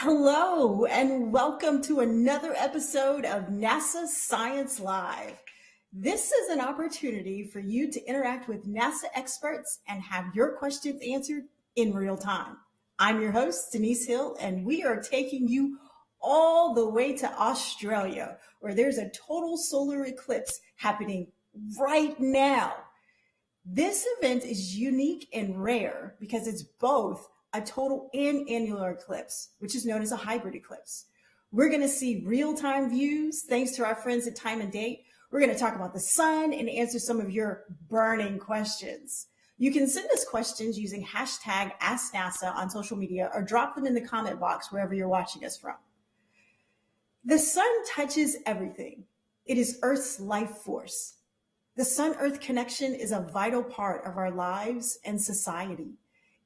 Hello, and welcome to another episode of NASA Science Live. This is an opportunity for you to interact with NASA experts and have your questions answered in real time. I'm your host, Denise Hill, and we are taking you all the way to Australia, where there's a total solar eclipse happening right now. This event is unique and rare because it's both a total and annular eclipse, which is known as a hybrid eclipse. We're going to see real-time views thanks to our friends at Time and Date. We're going to talk about the sun and answer some of your burning questions. You can send us questions using hashtag AskNASA on social media or drop them in the comment box wherever you're watching us from. The sun touches everything. It is Earth's life force. The sun-Earth connection is a vital part of our lives and society.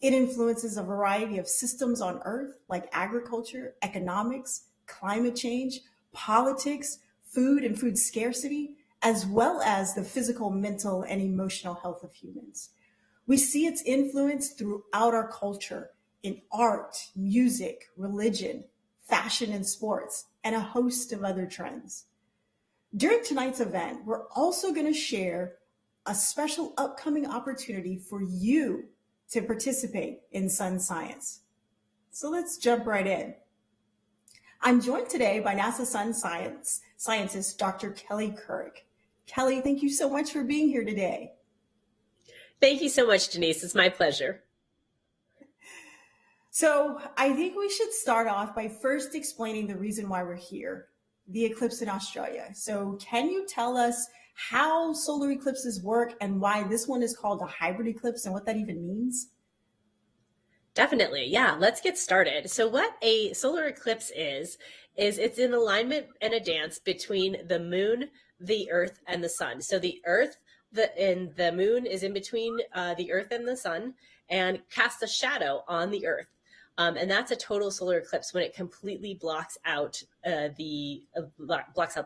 It influences a variety of systems on Earth, like agriculture, economics, climate change, politics, food and food scarcity, as well as the physical, mental, and emotional health of humans. We see its influence throughout our culture in art, music, religion, fashion, and sports, and a host of other trends. During tonight's event, we're also going to share a special upcoming opportunity for you to participate in sun science. So let's jump right in. I'm joined today by NASA sun scientist, Dr. Kelly Kirk. Kelly, thank you so much for being here today. Thank you so much, Denise. It's my pleasure. So I think we should start off by first explaining the reason why we're here, the eclipse in Australia. So can you tell us how solar eclipses work and why this one is called a hybrid eclipse and what that even means? Definitely. Yeah, let's get started. So what a solar eclipse is it's an alignment and a dance between the moon, the earth, and the sun. So the earth and the moon is in between the earth and the sun and casts a shadow on the earth. And that's a total solar eclipse when it completely blocks out the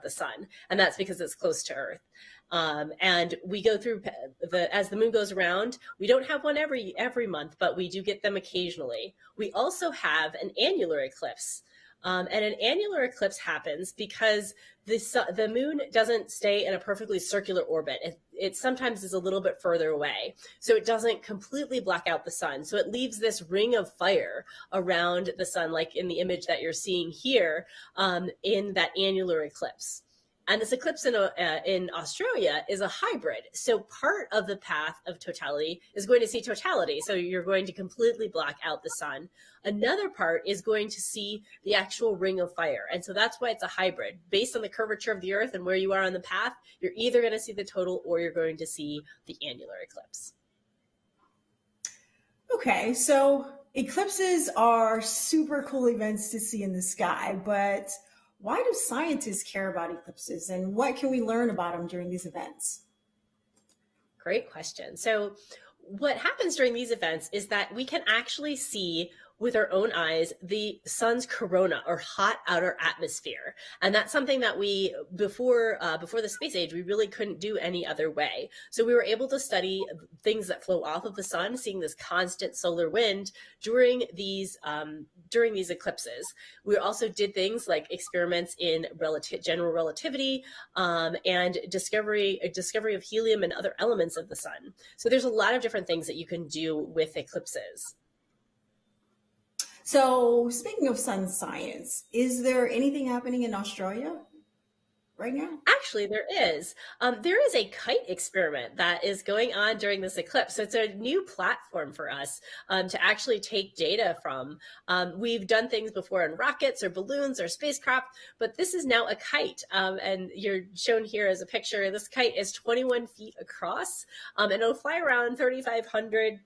sun, and that's because it's close to Earth. And we go through as the moon goes around. We don't have one every month, but we do get them occasionally. We also have an annular eclipse. And an annular eclipse happens because the moon doesn't stay in a perfectly circular orbit. It sometimes is a little bit further away. So it doesn't completely block out the sun. So it leaves this ring of fire around the sun, like in the image that you're seeing here, in that annular eclipse. And this eclipse in Australia is a hybrid. So part of the path of totality is going to see totality. So you're going to completely block out the sun. Another part is going to see the actual ring of fire. And so that's why it's a hybrid. Based on the curvature of the earth and where you are on the path, you're either going to see the total or you're going to see the annular eclipse. Okay, so eclipses are super cool events to see in the sky, but why do scientists care about eclipses and what can we learn about them during these events? Great question. So what happens during these events is that we can actually see with our own eyes the sun's corona, or hot outer atmosphere. And that's something that we, before the space age, we really couldn't do any other way. So we were able to study things that flow off of the sun, seeing this constant solar wind during these eclipses. We also did things like experiments in general relativity and discovery of helium and other elements of the sun. So there's a lot of different things that you can do with eclipses. So speaking of sun science, is there anything happening in Australia right now? Actually, there is. There is a kite experiment that is going on during this eclipse. So it's a new platform for us to actually take data from. We've done things before in rockets or balloons or spacecraft, but this is now a kite. And you're shown here as a picture. This kite is 21 feet across, and it'll fly around 3,500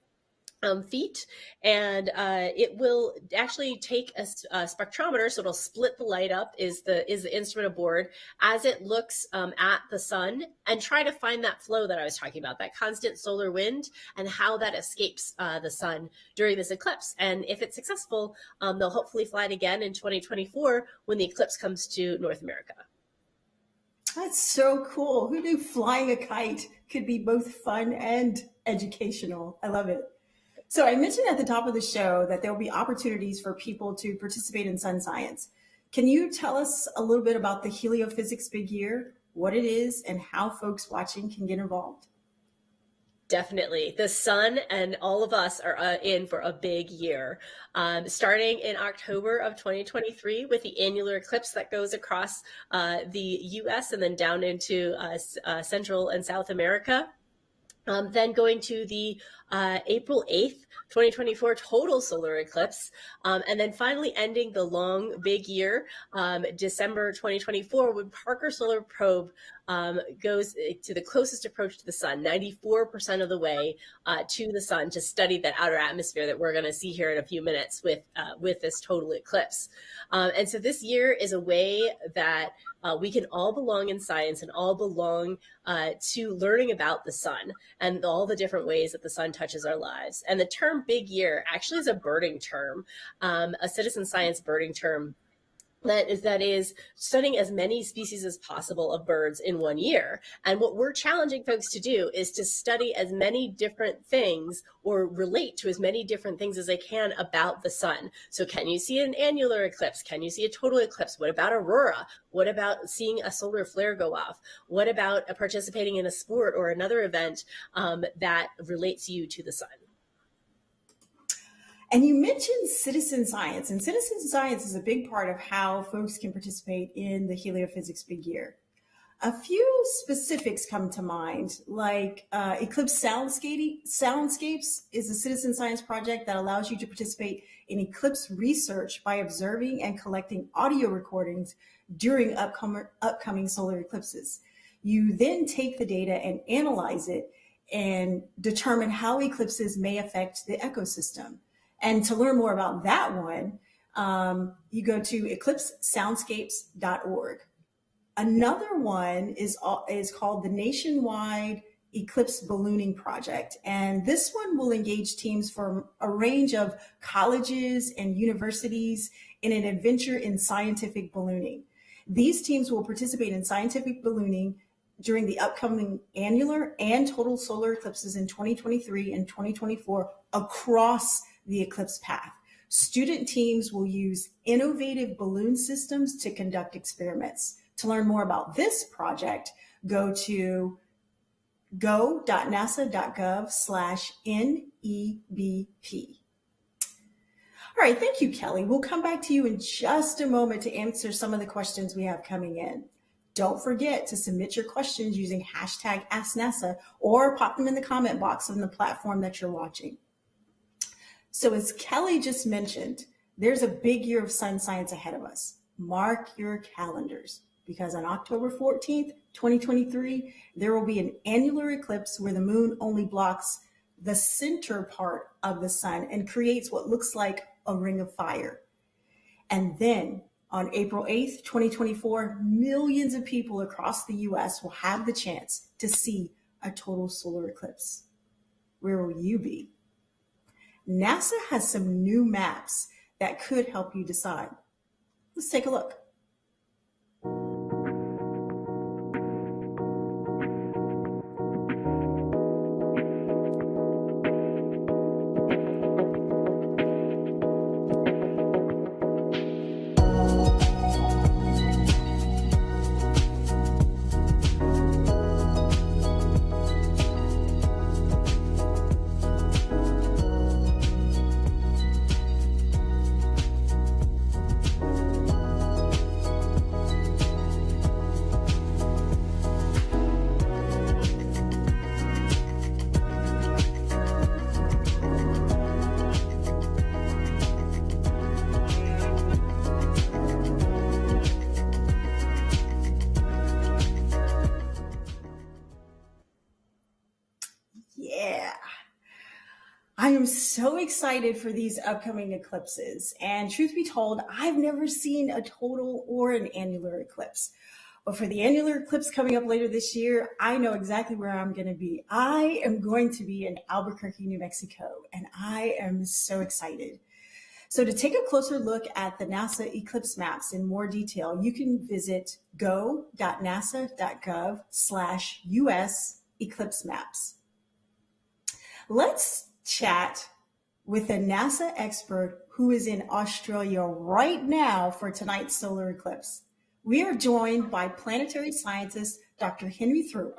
feet, and it will actually take a spectrometer, so it'll split the light up is the instrument aboard as it looks at the sun and try to find that flow that I was talking about, that constant solar wind and how that escapes the sun during this eclipse. And if it's successful, they'll hopefully fly it again in 2024 when the eclipse comes to North America. That's so cool. Who knew flying a kite could be both fun and educational? I love it. So I mentioned at the top of the show that there will be opportunities for people to participate in sun science. Can you tell us a little bit about the Heliophysics Big Year, what it is, and how folks watching can get involved? Definitely. The sun and all of us are in for a big year. Starting in October of 2023 with the annular eclipse that goes across the US and then down into Central and South America. Then going to the April 8th, 2024 total solar eclipse, and then finally ending the long big year, December 2024, when Parker Solar Probe goes to the closest approach to the sun, 94% of the way to the sun, to study that outer atmosphere that we're going to see here in a few minutes with this total eclipse. And so this year is a way that we can all belong in science and all belong to learning about the sun and all the different ways that the sun touches our lives. And the term big year actually is a birding term, a citizen science birding term that is studying as many species as possible of birds in one year. And what we're challenging folks to do is to study as many different things or relate to as many different things as they can about the sun. So can you see an annular eclipse? Can you see a total eclipse? What about aurora? What about seeing a solar flare go off? What about participating in a sport or another event that relates you to the sun? And you mentioned citizen science, and citizen science is a big part of how folks can participate in the Heliophysics Big Year. A few specifics come to mind, like Eclipse Soundscapes is a citizen science project that allows you to participate in eclipse research by observing and collecting audio recordings during upcoming solar eclipses. You then take the data and analyze it and determine how eclipses may affect the ecosystem. And to learn more about that one, you go to eclipsesoundscapes.org. Another one is called the Nationwide Eclipse Ballooning Project. And this one will engage teams from a range of colleges and universities in an adventure in scientific ballooning. These teams will participate in scientific ballooning during the upcoming annular and total solar eclipses in 2023 and 2024 across the eclipse path. Student teams will use innovative balloon systems to conduct experiments. To learn more about this project, go to go.nasa.gov/NEBP. All right, thank you, Kelly. We'll come back to you in just a moment to answer some of the questions we have coming in. Don't forget to submit your questions using hashtag AskNASA or pop them in the comment box on the platform that you're watching. So as Kelly just mentioned, there's a big year of sun science ahead of us. Mark your calendars, because on October 14th, 2023, there will be an annular eclipse where the moon only blocks the center part of the sun and creates what looks like a ring of fire. And then on April 8th, 2024, millions of people across the US will have the chance to see a total solar eclipse. Where will you be? NASA has some new maps that could help you decide. Let's take a look. I am so excited for these upcoming eclipses. And truth be told, I've never seen a total or an annular eclipse. But for the annular eclipse coming up later this year, I know exactly where I'm going to be. I am going to be in Albuquerque, New Mexico, and I am so excited. So to take a closer look at the NASA eclipse maps in more detail, you can visit go.nasa.gov/US eclipse maps. Let's chat with a NASA expert who is in Australia right now for tonight's solar eclipse. We are joined by planetary scientist Dr. Henry Throop.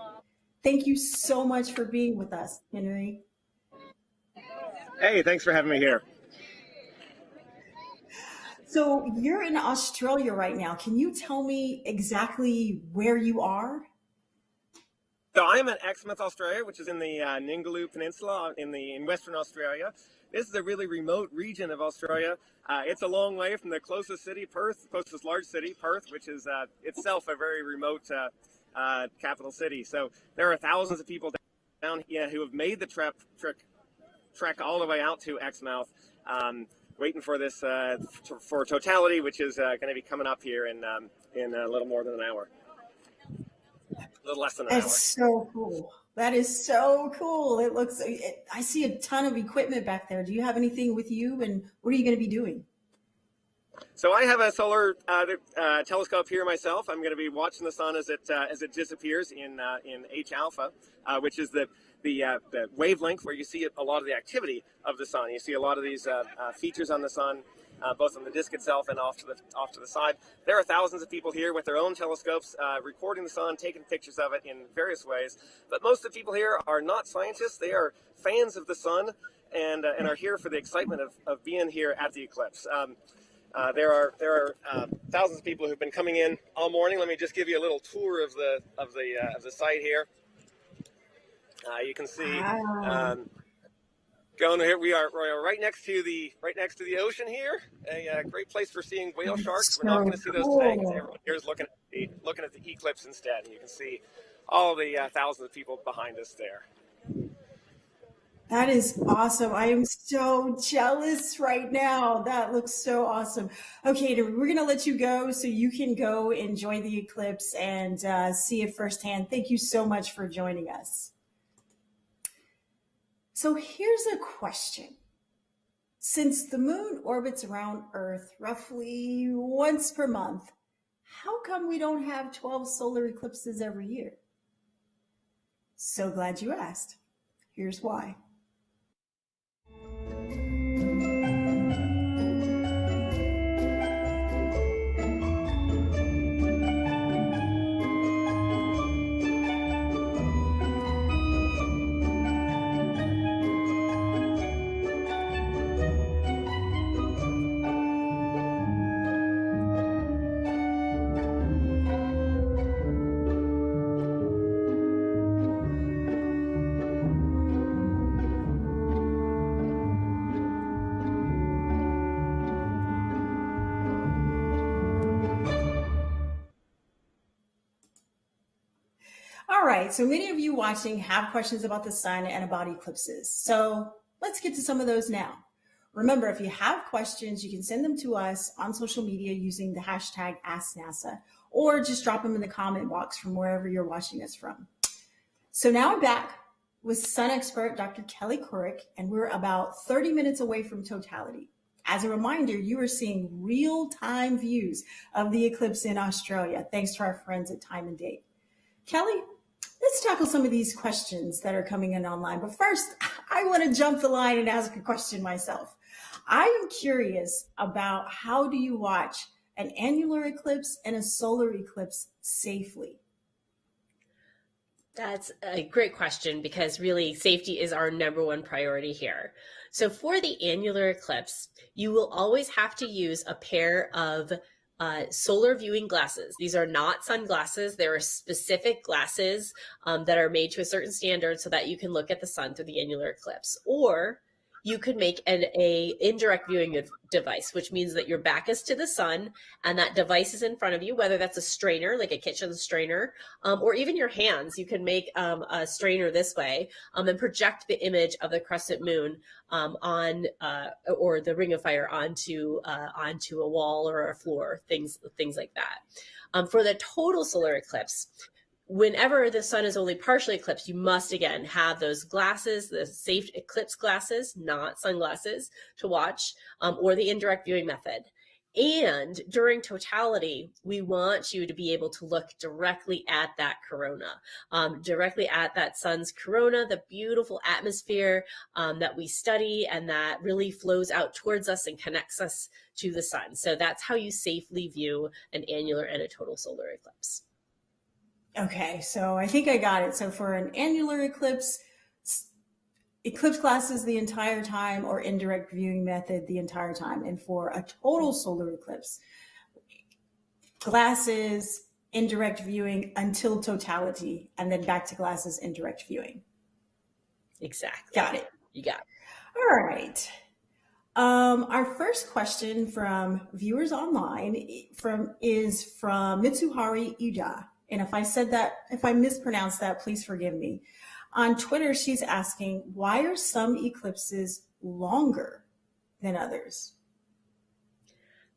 Thank you so much for being with us, Henry. Hey, thanks for having me here. So you're in Australia right now. Can you tell me exactly where you are? So I'm at Exmouth, Australia, which is in the Ningaloo Peninsula in Western Australia. This is a really remote region of Australia. It's a long way from the closest city, Perth, closest large city, Perth, which is itself a very remote capital city. So there are thousands of people down here who have made the trek all the way out to Exmouth, waiting for this for totality, which is going to be coming up here in a little more than an hour. A little less than an hour. That's so cool. That is so cool. I see a ton of equipment back there. Do you have anything with you, and what are you going to be doing? So I have a solar telescope here myself. I'm going to be watching the sun as it disappears in H alpha, which is the wavelength where you see a lot of the activity of the sun. You see a lot of these features on the sun, both on the disk itself and off to the side. There are thousands of people here with their own telescopes, recording the sun, taking pictures of it in various ways. But most of the people here are not scientists. They are fans of the sun and are here for the excitement of being here at the eclipse. There are thousands of people who've been coming in all morning. Let me just give you a little tour of the site here. You can see going here. We are right next to the ocean here. A great place for seeing whale sharks. We're not going to see those today because everyone here is looking at the eclipse instead. And you can see all the thousands of people behind us there. That is awesome. I am so jealous right now. That looks so awesome. Okay, we're going to let you go so you can go enjoy the eclipse and see it firsthand. Thank you so much for joining us. So here's a question. Since the moon orbits around Earth roughly once per month, how come we don't have 12 solar eclipses every year? So glad you asked. Here's why. All right, so many of you watching have questions about the sun and about eclipses. So let's get to some of those now. Remember, if you have questions, you can send them to us on social media using the hashtag AskNASA, or just drop them in the comment box from wherever you're watching us from. So now I'm back with sun expert Dr. Kelly Couric, and we're about 30 minutes away from totality. As a reminder, you are seeing real-time views of the eclipse in Australia, thanks to our friends at Time and Date. Kelly, let's tackle some of these questions that are coming in online. But first, I want to jump the line and ask a question myself. I am curious about how do you watch an annular eclipse and a solar eclipse safely? That's a great question because really safety is our number one priority here. So for the annular eclipse, you will always have to use a pair of solar viewing glasses. These are not sunglasses. There are specific glasses that are made to a certain standard so that you can look at the sun through the annular eclipse. Or you could make an indirect viewing device, which means that your back is to the sun and that device is in front of you, whether that's a strainer, like a kitchen strainer, or even your hands. You can make a strainer this way and project the image of the crescent moon on or the ring of fire onto a wall or a floor, things like that. For the total solar eclipse, whenever the sun is only partially eclipsed, you must again have those glasses, the safe eclipse glasses, not sunglasses, to watch, or the indirect viewing method. And during totality, we want you to be able to look directly at that corona, directly at that sun's corona, the beautiful atmosphere that we study and that really flows out towards us and connects us to the sun. So that's how you safely view an annular and a total solar eclipse. Okay, so I think I got it. So for an annular eclipse, eclipse glasses the entire time or indirect viewing method the entire time. And for a total solar eclipse, glasses, indirect viewing until totality, and then back to glasses, indirect viewing. Exactly. Got it. You got it. All right. Our first question from viewers online is from Mitsuhari Ida. And if I mispronounced that, please forgive me. On Twitter, she's asking, why are some eclipses longer than others?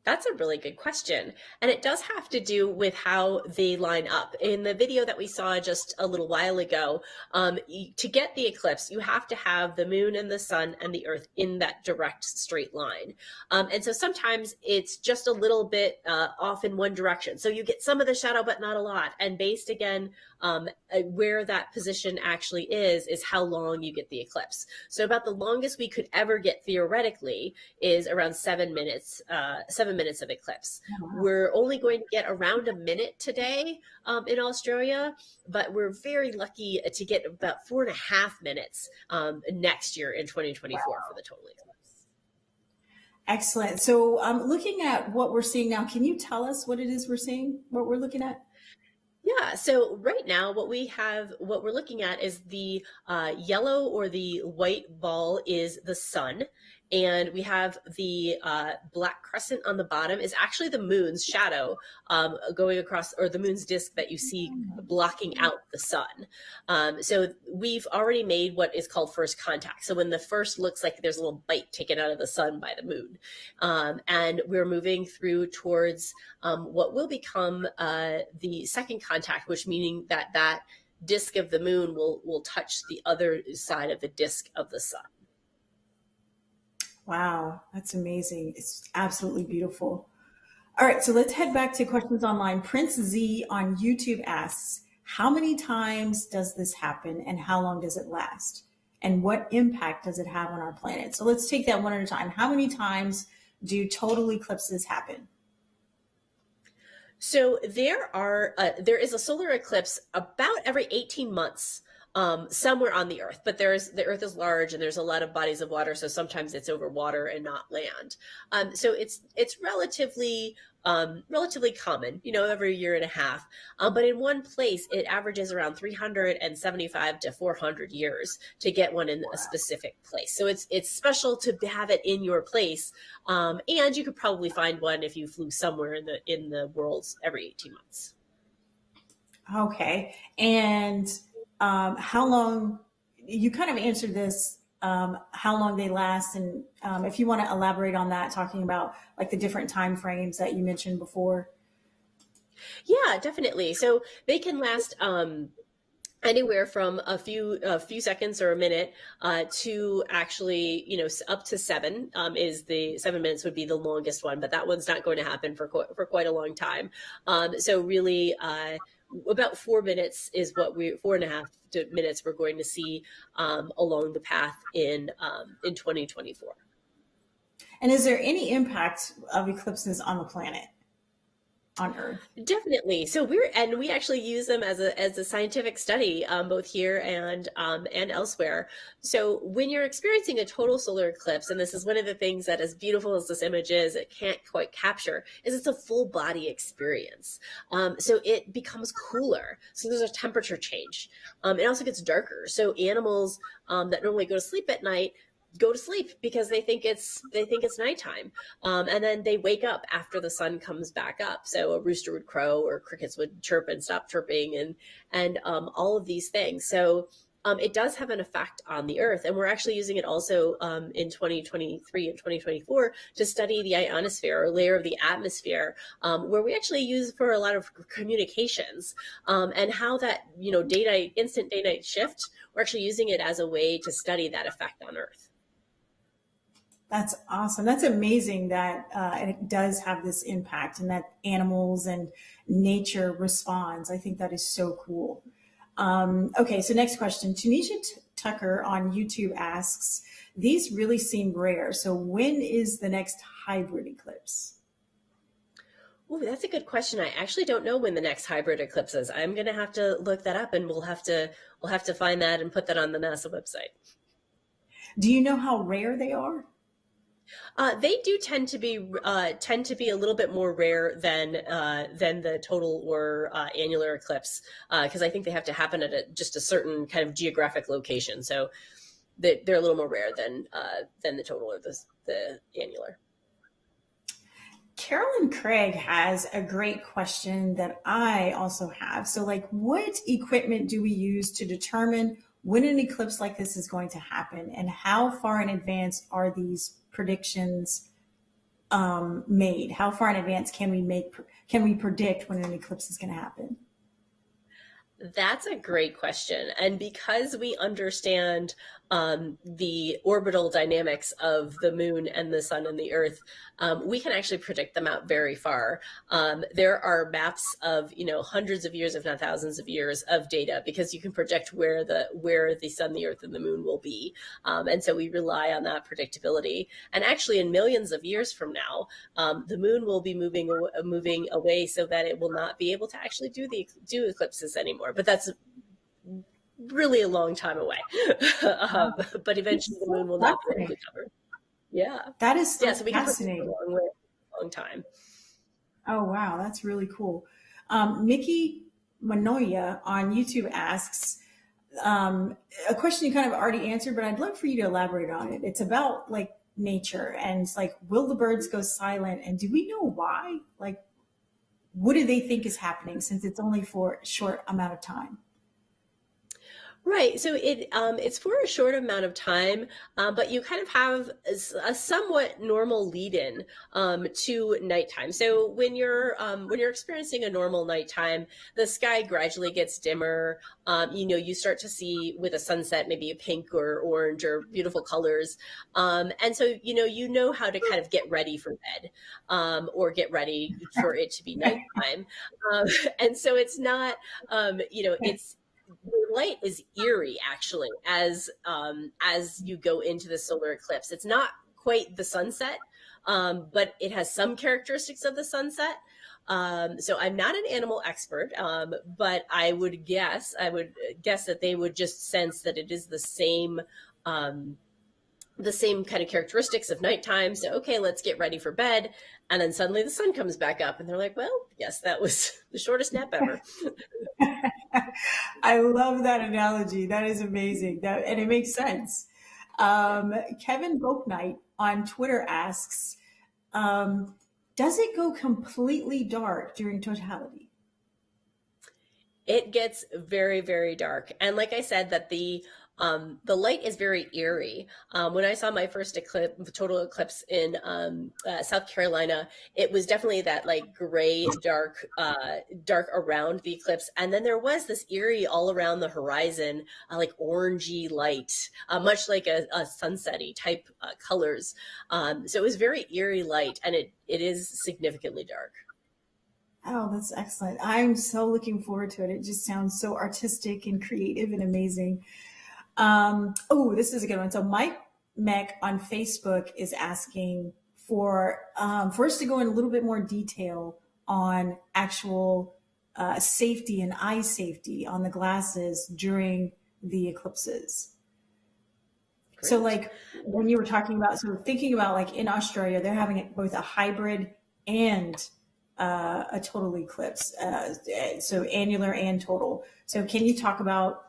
That's a really good question. And it does have to do with how they line up. In the video that we saw just a little while ago, to get the eclipse, you have to have the moon and the sun and the earth in that direct straight line. And so sometimes it's just a little bit off in one direction. So you get some of the shadow, but not a lot. And based again, where that position actually is how long you get the eclipse. So about the longest we could ever get theoretically is around 7 minutes, 7 minutes of eclipse. Oh, wow. We're only going to get around a minute today in Australia, but we're very lucky to get about 4.5 minutes next year in 2024 wow. for the total eclipse. Excellent. So looking at what we're seeing now, can you tell us what it is we're seeing, what we're looking at? Yeah, so right now what we're looking at is the yellow or the white ball is the sun. And we have the black crescent on the bottom is actually the moon's shadow going across, or the moon's disk that you see blocking out the sun. So we've already made what is called first contact. So when the first looks like there's a little bite taken out of the sun by the moon. And we're moving through towards what will become the second contact, which meaning that disk of the moon will touch the other side of the disk of the sun. Wow, that's amazing. It's absolutely beautiful. All right, so let's head back to questions online. Prince Z on YouTube asks, how many times does this happen and how long does it last? And what impact does it have on our planet? So let's take that one at a time. How many times do total eclipses happen? So there is a solar eclipse about every 18 months. Somewhere on the earth, but the earth is large and there's a lot of bodies of water. So sometimes it's over water and not land. So it's relatively common, every year and a half. But in one place, it averages around 375 to 400 years to get one in a specific place. So it's special to have it in your place. And you could probably find one if you flew somewhere in the world every 18 months. Okay. And how long, you kind of answered this, how long they last. And if you want to elaborate on that, talking about like the different time frames that you mentioned before. Yeah, definitely. So they can last anywhere from a few seconds or a minute to actually, up to 7 is the 7 minutes would be the longest one, but that one's not going to happen for quite a long time. So really, about 4 minutes is 4.5 minutes we're going to see along the path in 2024. And is there any impact of eclipses on the planet, on Earth? Definitely. So we actually use them as a scientific study, both here and elsewhere. So when you're experiencing a total solar eclipse, and this is one of the things that, as beautiful as this image is, it can't quite capture, is it's a full body experience. So it becomes cooler. So there's a temperature change. It also gets darker. So animals that normally go to sleep at night go to sleep because they think it's nighttime, and then they wake up after the sun comes back up. So a rooster would crow, or crickets would chirp and stop chirping, and all of these things. So it does have an effect on the Earth, and we're actually using it also in 2023 and 2024 to study the ionosphere, or layer of the atmosphere, where we actually use for a lot of communications, and how that instant day-night shift. We're actually using it as a way to study that effect on Earth. That's awesome. That's amazing that it does have this impact and that animals and nature responds. I think that is so cool. Okay, so next question. Tunisia Tucker on YouTube asks, these really seem rare. So when is the next hybrid eclipse? Oh, that's a good question. I actually don't know when the next hybrid eclipse is. I'm going to have to look that up, and we'll have to find that and put that on the NASA website. Do you know how rare they are? They do tend to be a little bit more rare than the total or annular eclipse, because I think they have to happen at just a certain kind of geographic location. So they're a little more rare than the total or the annular. Carolyn Craig has a great question that I also have. So, like, what equipment do we use to determine when an eclipse like this is going to happen, and how far in advance are these predictions made? How far in advance can we predict when an eclipse is going to happen? That's a great question. And because we understand the orbital dynamics of the moon and the sun and the earth, we can actually predict them out very far. There are maps of, hundreds of years, if not thousands of years of data, because you can project where the sun, the earth, and the moon will be. And so we rely on that predictability. And actually, in millions of years from now, the moon will be moving away so that it will not be able to actually do eclipses anymore. But that's really a long time away. But eventually the moon will not be able to cover. Yeah. That is so we can fascinating. A long time. Oh, wow. That's really cool. Mickey Manoia on YouTube asks a question you kind of already answered, but I'd love for you to elaborate on it. It's about like nature, and it's like, will the birds go silent? And do we know why? Like, what do they think is happening, since it's only for a short amount of time? Right. So it's for a short amount of time, but you kind of have a somewhat normal lead-in to nighttime. So when you're experiencing a normal nighttime, the sky gradually gets dimmer. You start to see with a sunset maybe a pink or orange or beautiful colors, and so you know how to kind of get ready for bed, or get ready for it to be nighttime, and so it's not it's. The light is eerie, actually, as you go into the solar eclipse. It's not quite the sunset, but it has some characteristics of the sunset. So I'm not an animal expert, but I would guess that they would just sense that it is the same kind of characteristics of nighttime. So, okay, let's get ready for bed. And then suddenly the sun comes back up and they're like, well, yes, that was the shortest nap ever. I love that analogy. That is amazing. And it makes sense. Kevin Boaknight on Twitter asks, does it go completely dark during totality? It gets very, very dark. And like I said, that the light is very eerie. When I saw my first total eclipse in South Carolina, it was definitely that like gray, dark around the eclipse. And then there was this eerie all around the horizon, like orangey light, much like a sunsetty type colors. So it was very eerie light, and it is significantly dark. Oh, that's excellent. I'm so looking forward to it. It just sounds so artistic and creative and amazing. This is a good one. So Mike Meck on Facebook is asking for us to go in a little bit more detail on actual safety and eye safety on the glasses during the eclipses. Great. So like when you were talking about, thinking about like in Australia, they're having both a hybrid and a total eclipse, so annular and total. So can you talk about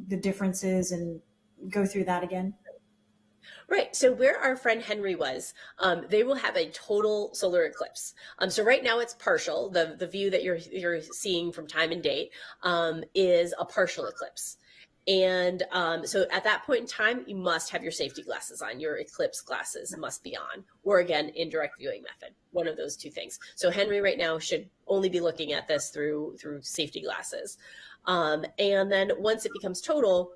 the differences and go through that again? Right. So where our friend Henry was, they will have a total solar eclipse. So right now it's partial. The view that you're seeing from time and date is a partial eclipse. And so at that point in time, you must have your safety glasses on. Your eclipse glasses must be on, or again, indirect viewing method, one of those two things. So Henry right now should only be looking at this through safety glasses. And then once it becomes total,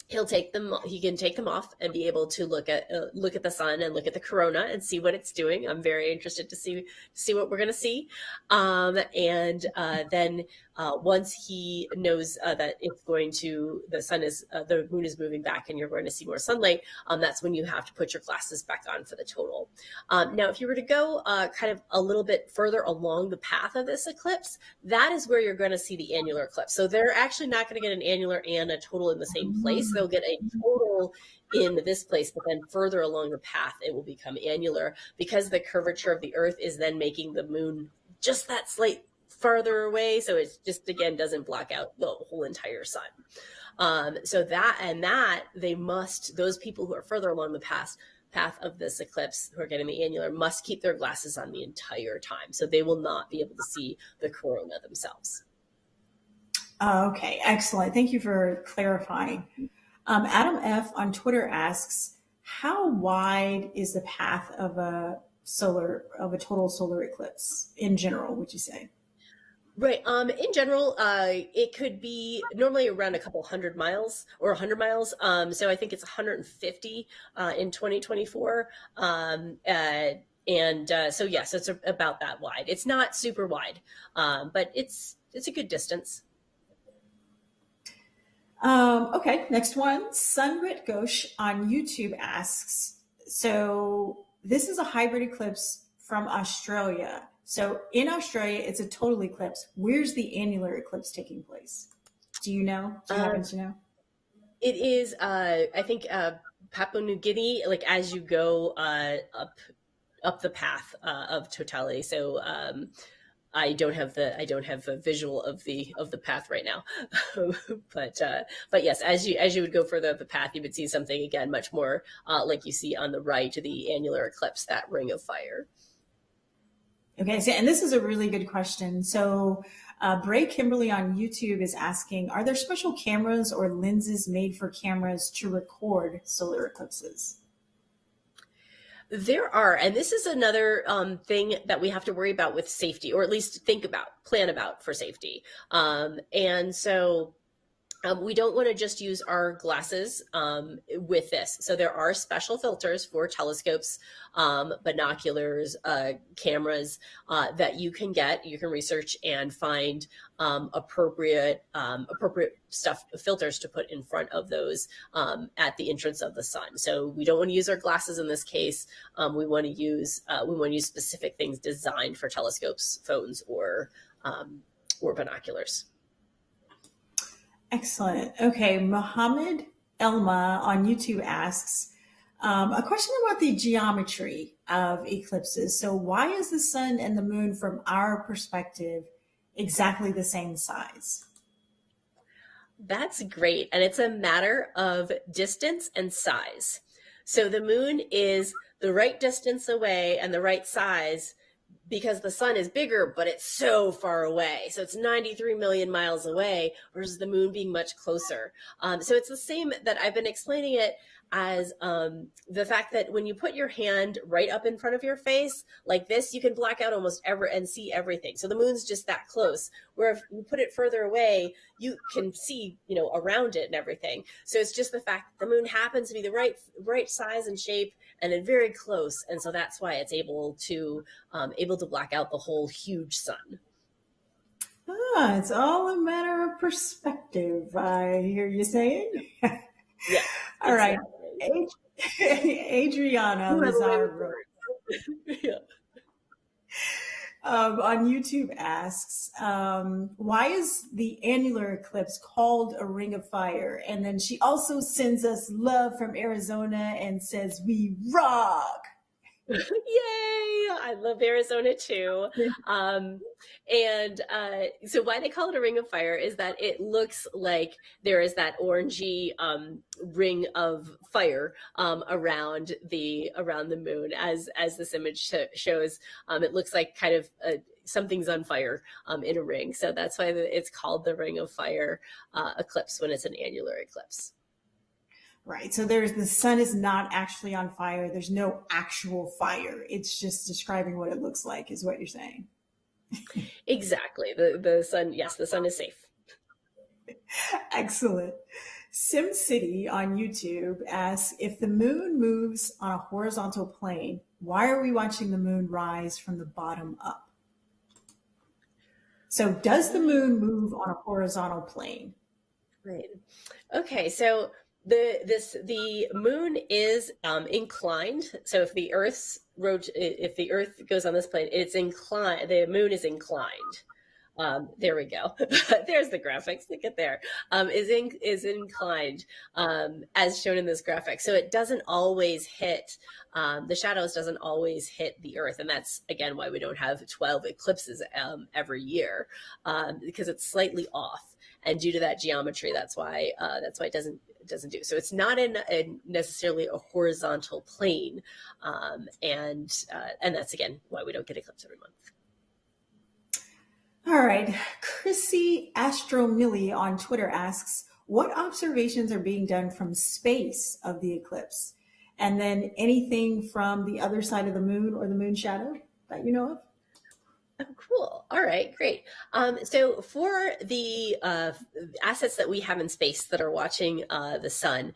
he can take them off and be able to look at the sun and look at the corona and see what it's doing. I'm very interested to see what we're going to see. And then once he knows that it's going to, the moon is moving back and you're going to see more sunlight, that's when you have to put your glasses back on for the total. Now, if you were to go kind of a little bit further along the path of this eclipse, that is where you're going to see the annular eclipse. So they're actually not going to get an annular and a total in the same place. They'll get a total in this place, but then further along the path, it will become annular because the curvature of the Earth is then making the moon just that slight farther away. So it just, again, doesn't block out the whole entire sun. So those people who are further along the path of this eclipse who are getting the annular must keep their glasses on the entire time. So they will not be able to see the corona themselves. Okay, excellent. Thank you for clarifying. Adam F. on Twitter asks, how wide is the path of a total solar eclipse in general, would you say? Right. In general, it could be normally around a couple 100 miles or 100 miles. So I think it's 150 in 2024. So yes, it's about that wide. It's not super wide, but it's a good distance. Okay, next one. Sunrit Ghosh on YouTube asks, so this is a hybrid eclipse from Australia. So in Australia, it's a total eclipse. Where's the annular eclipse taking place? Do you know? Do you happen to know? It is, I think, Papua New Guinea, like as you go up the path of totality. So I don't have a visual of the path right now, but yes, as you would go further up the path, you would see something again much more like you see on the right to the annular eclipse, that ring of fire. Okay, so, and this is a really good question. So Bray Kimberly on YouTube is asking, are there special cameras or lenses made for cameras to record solar eclipses? There are, and this is another thing that we have to worry about with safety, or at least plan about for safety. And so we don't want to just use our glasses with this. So there are special filters for telescopes, binoculars, cameras that you can get. You can research and find appropriate filters to put in front of those at the entrance of the sun. So we don't want to use our glasses in this case. We want to use specific things designed for telescopes, phones, or binoculars. Excellent. Okay, Mohammed Elma on YouTube asks a question about the geometry of eclipses. So why is the sun and the moon, from our perspective, exactly the same size? That's great. And it's a matter of distance and size. So the moon is the right distance away and the right size because the sun is bigger, but it's so far away. So it's 93 million miles away versus the moon being much closer. So it's the same that I've been explaining it as the fact that when you put your hand right up in front of your face like this, you can black out almost and see everything. So the moon's just that close, where if you put it further away, you can see, around it and everything. So it's just the fact that the moon happens to be the right size and shape and then very close. And so that's why it's able to black out the whole huge sun. It's all a matter of perspective, I hear you saying. Yeah. All right. Adriana Lazar on YouTube asks, why is the annular eclipse called a ring of fire? And then she also sends us love from Arizona and says, we rock. Yay! I love Arizona too. So why they call it a ring of fire is that it looks like there is that orangey ring of fire around the moon, as this image shows. It looks like kind of something's on fire in a ring. So that's why it's called the ring of fire eclipse when it's an annular eclipse. Right. So the sun is not actually on fire. There's no actual fire. It's just describing what it looks like, is what you're saying. Exactly. The sun, yes, the sun is safe. Excellent. SimCity on YouTube asks, if the moon moves on a horizontal plane, why are we watching the moon rise from the bottom up? So does the moon move on a horizontal plane? Right. Okay, so the moon is inclined. So if the Earth goes on this plane, it's inclined. The moon is inclined. There we go. There's the graphics. Look at there. Is inclined as shown in this graphic. So it doesn't always hit. The shadows doesn't always hit the Earth, and that's again why we don't have 12 eclipses every year, because it's slightly off. And due to that geometry, that's why it doesn't do. So it's not in necessarily a horizontal plane, and that's again why we don't get eclipse every month. All right. Chrissy Astromilly on Twitter asks, what observations are being done from space of the eclipse? And then anything from the other side of the moon or the moon shadow that you know of? Oh, cool. All right, great. So for the assets that we have in space that are watching the sun,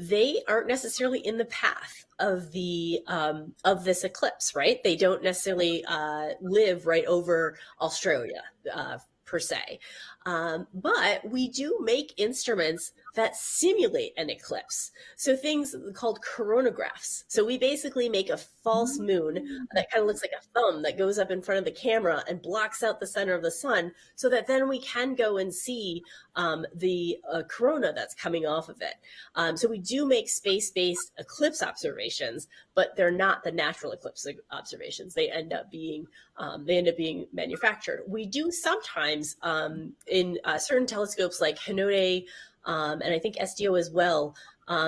they aren't necessarily in the path of this eclipse, right? They don't necessarily live right over Australia per se. But we do make instruments that simulate an eclipse. So things called coronagraphs. So we basically make a false moon that kind of looks like a thumb that goes up in front of the camera and blocks out the center of the sun, so that then we can go and see the corona that's coming off of it. So we do make space-based eclipse observations, but they're not the natural eclipse observations. They end up being manufactured. We do sometimes in certain telescopes like Hinode, and I think SDO as well,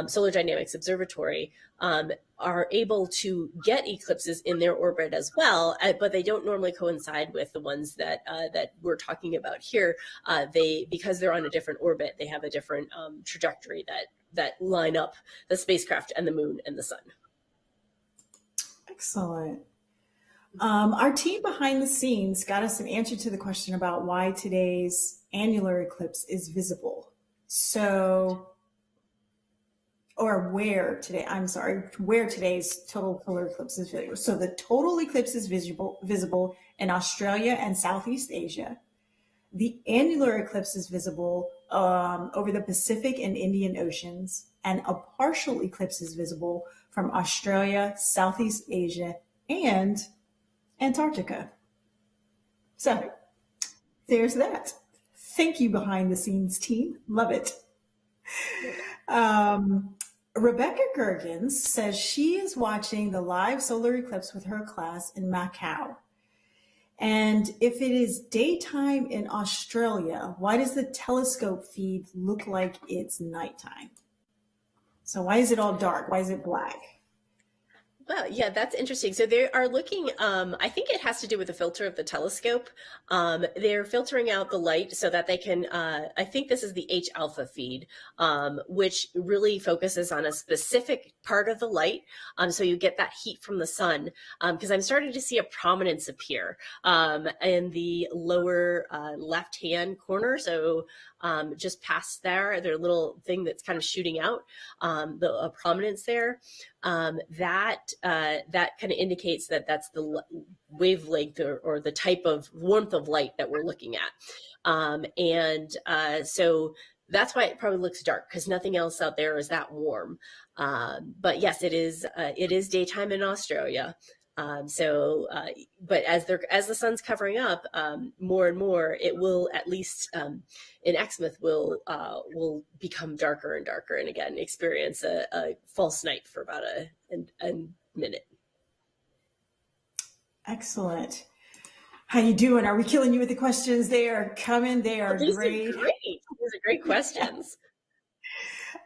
Solar Dynamics Observatory, are able to get eclipses in their orbit as well, but they don't normally coincide with the ones that we're talking about here. Because they're on a different orbit, they have a different trajectory that line up the spacecraft and the moon and the sun. Excellent. Our team behind the scenes got us an answer to the question about why today's annular eclipse is visible. Where today's total solar eclipse is visible. So the total eclipse is visible in Australia and Southeast Asia. The annular eclipse is visible over the Pacific and Indian Oceans, and a partial eclipse is visible from Australia, Southeast Asia, and Antarctica. So there's that. Thank you, behind the scenes team. Love it. Rebecca Gergens says she is watching the live solar eclipse with her class in Macau. And if it is daytime in Australia, why does the telescope feed look like it's nighttime? So why is it all dark? Why is it black? Well, yeah, that's interesting. So they are looking, I think it has to do with the filter of the telescope. They're filtering out the light so that they can, I think this is the H alpha feed, which really focuses on a specific part of the light. So you get that heat from the sun, because I'm starting to see a prominence appear in the lower left-hand corner. So just past there's a little thing that's kind of shooting out, a prominence there. That kind of indicates that that's the wavelength or the type of warmth of light that we're looking at. So that's why it probably looks dark, because nothing else out there is that warm. But yes, it is daytime in Australia. But as the sun's covering up more and more, it will, at least in Exmouth, will become darker and darker, and again experience a false night for about a minute. Excellent. How you doing? Are we killing you with the questions? They are coming. They are great. These are great questions.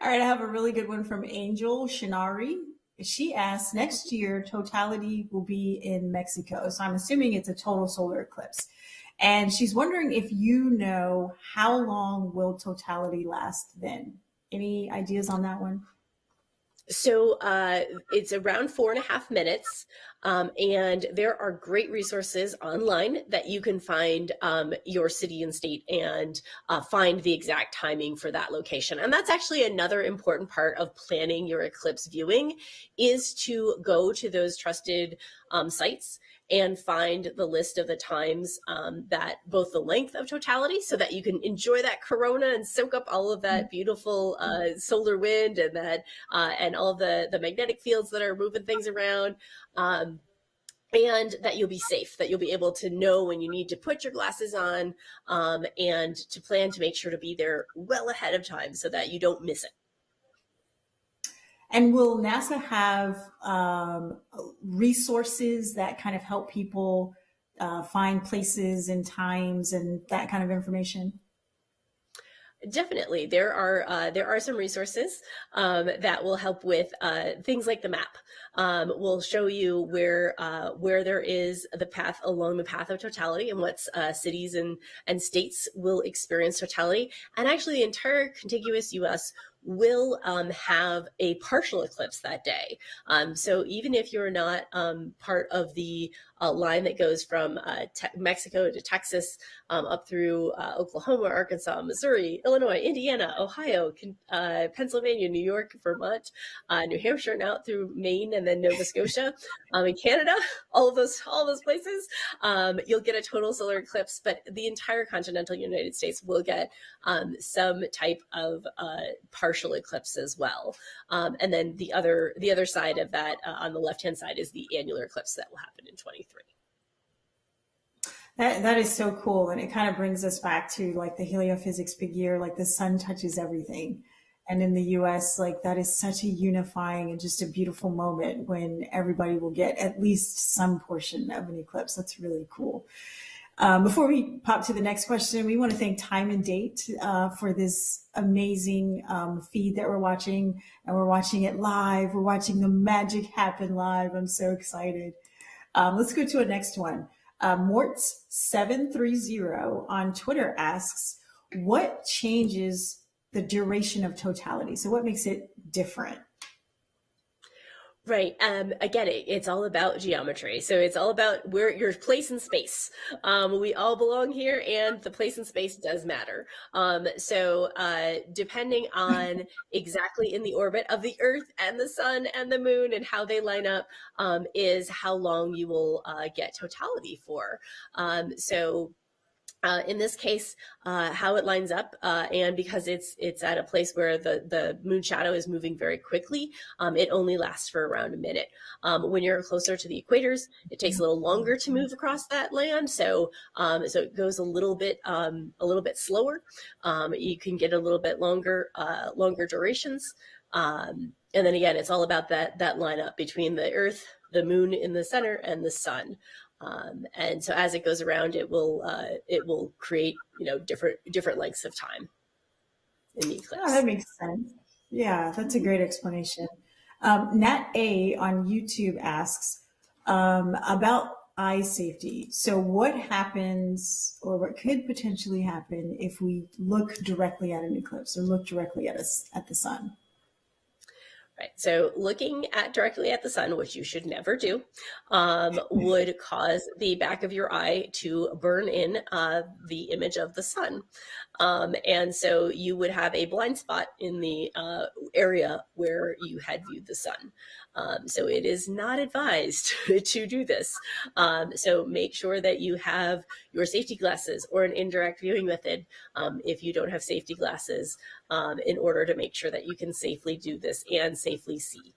All right, I have a really good one from Angel Shinari. She asks, next year, totality will be in Mexico. So I'm assuming it's a total solar eclipse. And she's wondering if you know how long will totality last then? Any ideas on that one? So it's around 4.5 minutes. And there are great resources online that you can find your city and state and find the exact timing for that location. And that's actually another important part of planning your eclipse viewing, is to go to those trusted sites and find the list of the times that both the length of totality, so that you can enjoy that corona and soak up all of that beautiful solar wind and that and all the magnetic fields that are moving things around. And that you'll be safe, that you'll be able to know when you need to put your glasses on, and to plan to make sure to be there well ahead of time so that you don't miss it. And will NASA have resources that kind of help people find places and times and that kind of information? Definitely, there are some resources that will help with things like the map. Will show you where there is the path along the path of totality, and what cities and states will experience totality. And actually, the entire contiguous U.S. will have a partial eclipse that day. So even if you're not part of the line that goes from Mexico to Texas, up through Oklahoma, Arkansas, Missouri, Illinois, Indiana, Ohio, Pennsylvania, New York, Vermont, New Hampshire, and out through Maine, and then Nova Scotia, in Canada, all of those places, you'll get a total solar eclipse. But the entire continental United States will get some type of partial eclipse as well. And then the other side of that, on the left-hand side, is the annular eclipse that will happen in 23. That is so cool. And it kind of brings us back to like the heliophysics big year, like the sun touches everything. And in the US, like that is such a unifying and just a beautiful moment when everybody will get at least some portion of an eclipse. That's really cool. Before we pop to the next question, we want to thank Time and Date for this amazing feed that we're watching. And we're watching it live. We're watching the magic happen live. I'm so excited. Let's go to a next one. Mortz730 on Twitter asks, what changes the duration of totality? So what makes it different? Right. Again, it's all about geometry. So it's all about where your place in space. We all belong here, and the place in space does matter. So depending on exactly in the orbit of the Earth and the Sun and the Moon and how they line up, is how long you will get totality for. In this case, how it lines up, and because it's at a place where the moon shadow is moving very quickly, it only lasts for around a minute. When you're closer to the equators, it takes a little longer to move across that land, so it goes a little bit slower. You can get a little bit longer durations, and then again, it's all about that lineup between the Earth, the Moon in the center, and the Sun. And so as it goes around, it will create, different lengths of time in the eclipse. Oh, that makes sense. Yeah, that's a great explanation. Nat A on YouTube asks about eye safety. So what happens, or what could potentially happen, if we look directly at an eclipse or look directly at the sun? Right. So looking directly at the sun, which you should never do, would cause the back of your eye to burn in the image of the sun. And so you would have a blind spot in the area where you had viewed the sun. So it is not advised to do this. So make sure that you have your safety glasses or an indirect viewing method if you don't have safety glasses, in order to make sure that you can safely do this and safely see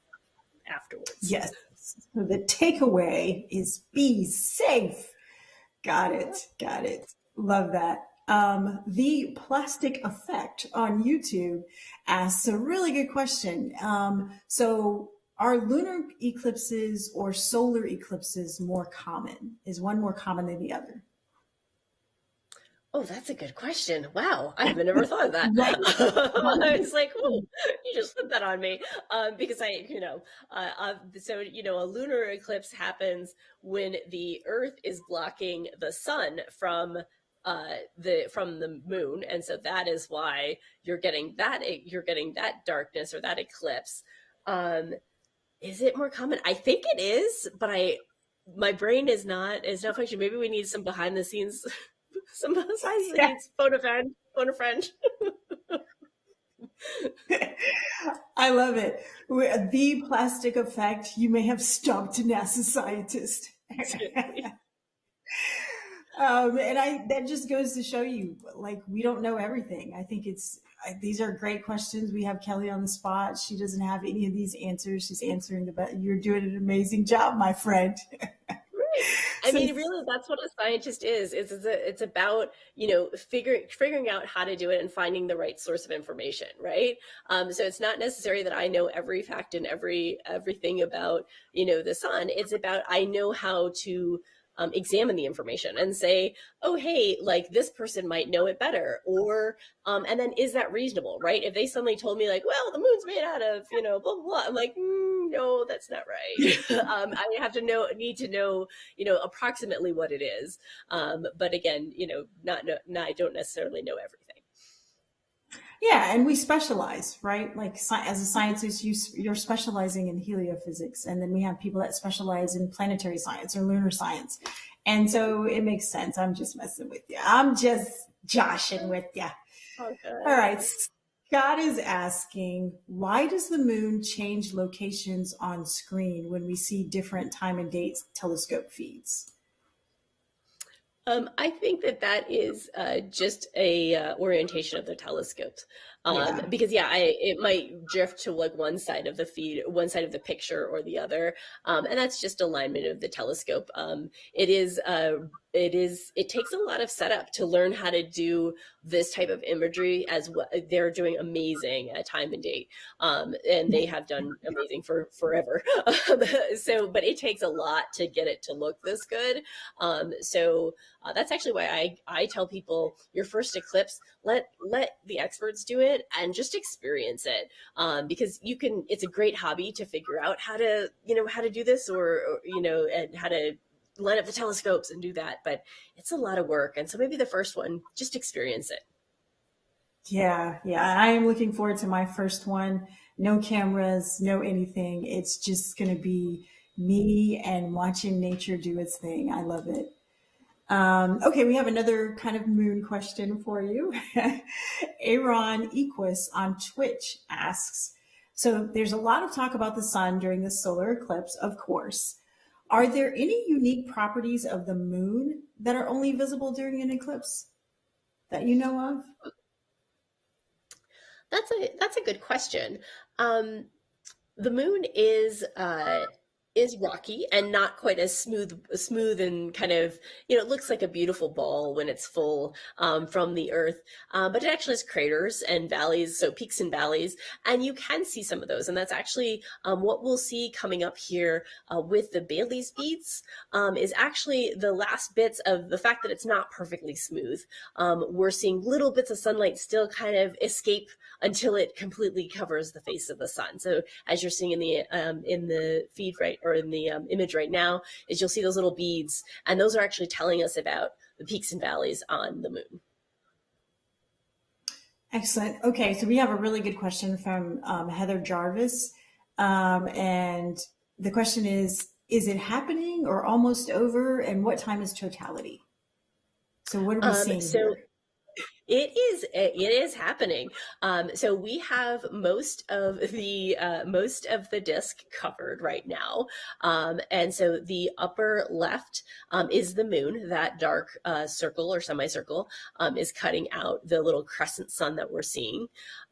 afterwards. Yes. So the takeaway is be safe. Got it. Love that. The Plastic Effect on YouTube asks a really good question. So are lunar eclipses or solar eclipses more common? Is one more common than the other? Oh, that's a good question. Wow, I have never thought of that. I was like, oh, you just put that on me, because a lunar eclipse happens when the Earth is blocking the sun from the moon, and so that is why you're getting that darkness or that eclipse. Is it more common? I think it is, but my brain is not functioning. Maybe we need some behind the scenes, some behind the scenes phone a friend. I love it. The plastic effect. You may have stumped NASA scientist. That just goes to show you, like, we don't know everything. I think these are great questions. We have Kelly on the spot. She doesn't have any of these answers. She's answering you're doing an amazing job, my friend. I mean, really, that's what a scientist is. It's about, figuring out how to do it and finding the right source of information, right? So it's not necessary that I know every fact and everything about, the sun. It's about, I know how to examine the information and say, oh, hey, like this person might know it better. Or, and then is that reasonable, right? If they suddenly told me like, well, the moon's made out of, blah, blah, blah. I'm like, no, that's not right. I need to know, approximately what it is. But again, I don't necessarily know everything. Yeah, and we specialize, right? Like as a scientist, you're specializing in heliophysics, and then we have people that specialize in planetary science or lunar science, and so it makes sense. I'm just messing with you. I'm just joshing with you. Okay. All right. Scott is asking, why does the moon change locations on screen when we see different time and date telescope feeds? I think that is just a orientation of the telescopes. Because it might drift to like one side of the feed, one side of the picture or the other. And that's just alignment of the telescope. It takes a lot of setup to learn how to do this type of imagery as well. They're doing amazing at time and date. And they have done amazing for forever. But it takes a lot to get it to look this good. That's actually why I tell people your first eclipse, let the experts do it and just experience it. Because it's a great hobby to figure out how to do this or and how to line up the telescopes and do that. But it's a lot of work. And so maybe the first one, just experience it. Yeah. I am looking forward to my first one. No cameras, no anything. It's just going to be me and watching nature do its thing. I love it. Okay, we have another kind of moon question for you. Aaron Equus on Twitch asks, so there's a lot of talk about the sun during the solar eclipse, of course. Are there any unique properties of the moon that are only visible during an eclipse that you know of? That's a good question. The moon is rocky and not quite as smooth and kind of, it looks like a beautiful ball when it's full from the earth, but it actually has craters and valleys, so peaks and valleys, and you can see some of those. And that's actually what we'll see coming up here with the Bailey's beads is actually the last bits of the fact that it's not perfectly smooth. We're seeing little bits of sunlight still kind of escape until it completely covers the face of the sun. So as you're seeing in the feed or in the image right now, is you'll see those little beads, and those are actually telling us about the peaks and valleys on the moon. Excellent. Okay, so we have a really good question from Heather Jarvis, and the question is it happening or almost over, and what time is totality? So what are we seeing here? It is happening. So we have most of the disk covered right now. And so the upper left is the moon. That dark circle or semicircle is cutting out the little crescent sun that we're seeing.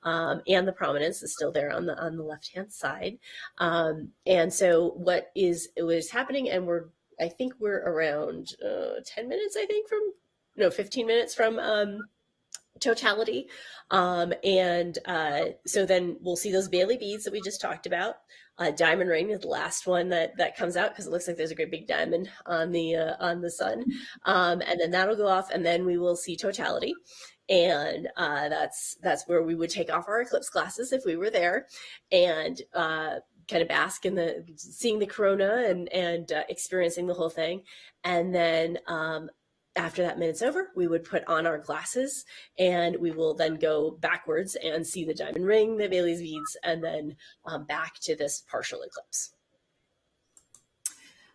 And the prominence is still there on the left-hand side. And so what is happening, and I think we're around 10 minutes, 15 minutes from totality. So then we'll see those Bailey beads that we just talked about. Diamond ring is the last one that comes out because it looks like there's a great big diamond on the sun. And then that'll go off, and then we will see totality. And that's where we would take off our eclipse glasses if we were there, and kind of bask in seeing the corona and experiencing the whole thing. And then after that minute's over, we would put on our glasses and we will then go backwards and see the diamond ring, the Bailey's beads, and then back to this partial eclipse.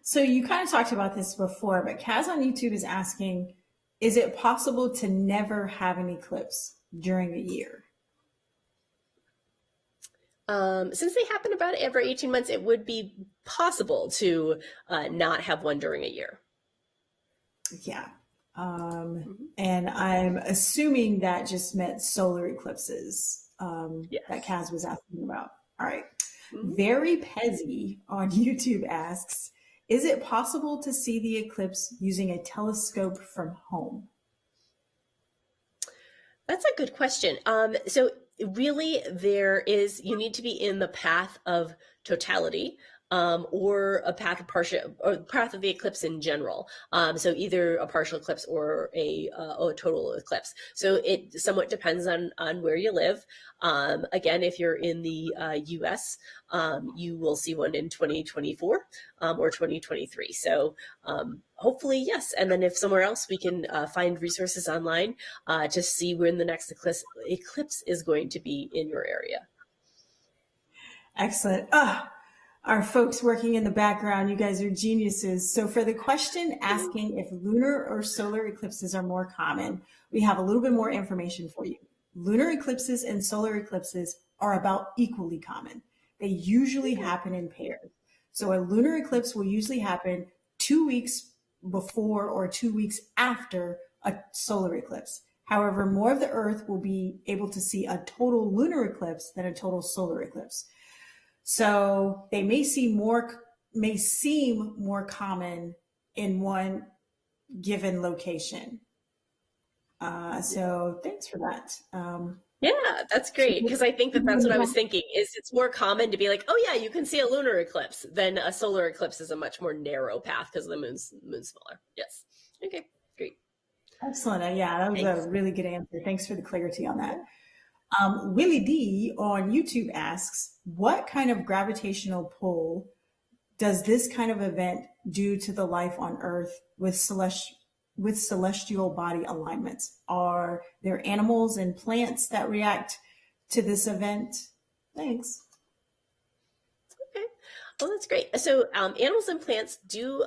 So you kind of talked about this before, but Kaz on YouTube is asking, is it possible to never have an eclipse during a year? Since they happen about every 18 months, it would be possible to not have one during a year. Yeah. And I'm assuming that just meant solar eclipses Yes. that Kaz was asking about. All right. Very Pezzy on YouTube asks, is it possible to see the eclipse using a telescope from home? That's a good question. So really you need to be in the path of totality, or a path of path of the eclipse in general. So either a partial eclipse or a total eclipse. So it somewhat depends on where you live. Again, if you're in the US, you will see one in 2024 or 2023. So hopefully, yes. And then if somewhere else, we can find resources online to see when the next eclipse is going to be in your area. Excellent. Our folks working in the background, you guys are geniuses. So for the question asking if lunar or solar eclipses are more common, we have a little bit more information for you. Lunar eclipses and solar eclipses are about equally common. They usually happen in pairs. So a lunar eclipse will usually happen 2 weeks before or 2 weeks after a solar eclipse. However, more of the Earth will be able to see a total lunar eclipse than a total solar eclipse. So they may seem more common in one given location. So thanks for that. Yeah, that's great, because I think that's what I was thinking, is it's more common to be like, oh yeah, you can see a lunar eclipse, than a solar eclipse is a much more narrow path because the moon's smaller. Yes. Okay, great. Excellent. Yeah, that was Thanks. a really good answer. Thanks for the clarity on that. Willie D on YouTube asks, what kind of gravitational pull does this kind of event do to the life on Earth with celestial body alignments? Are there animals and plants that react to this event? Thanks. Okay. Oh, that's great. So animals and plants do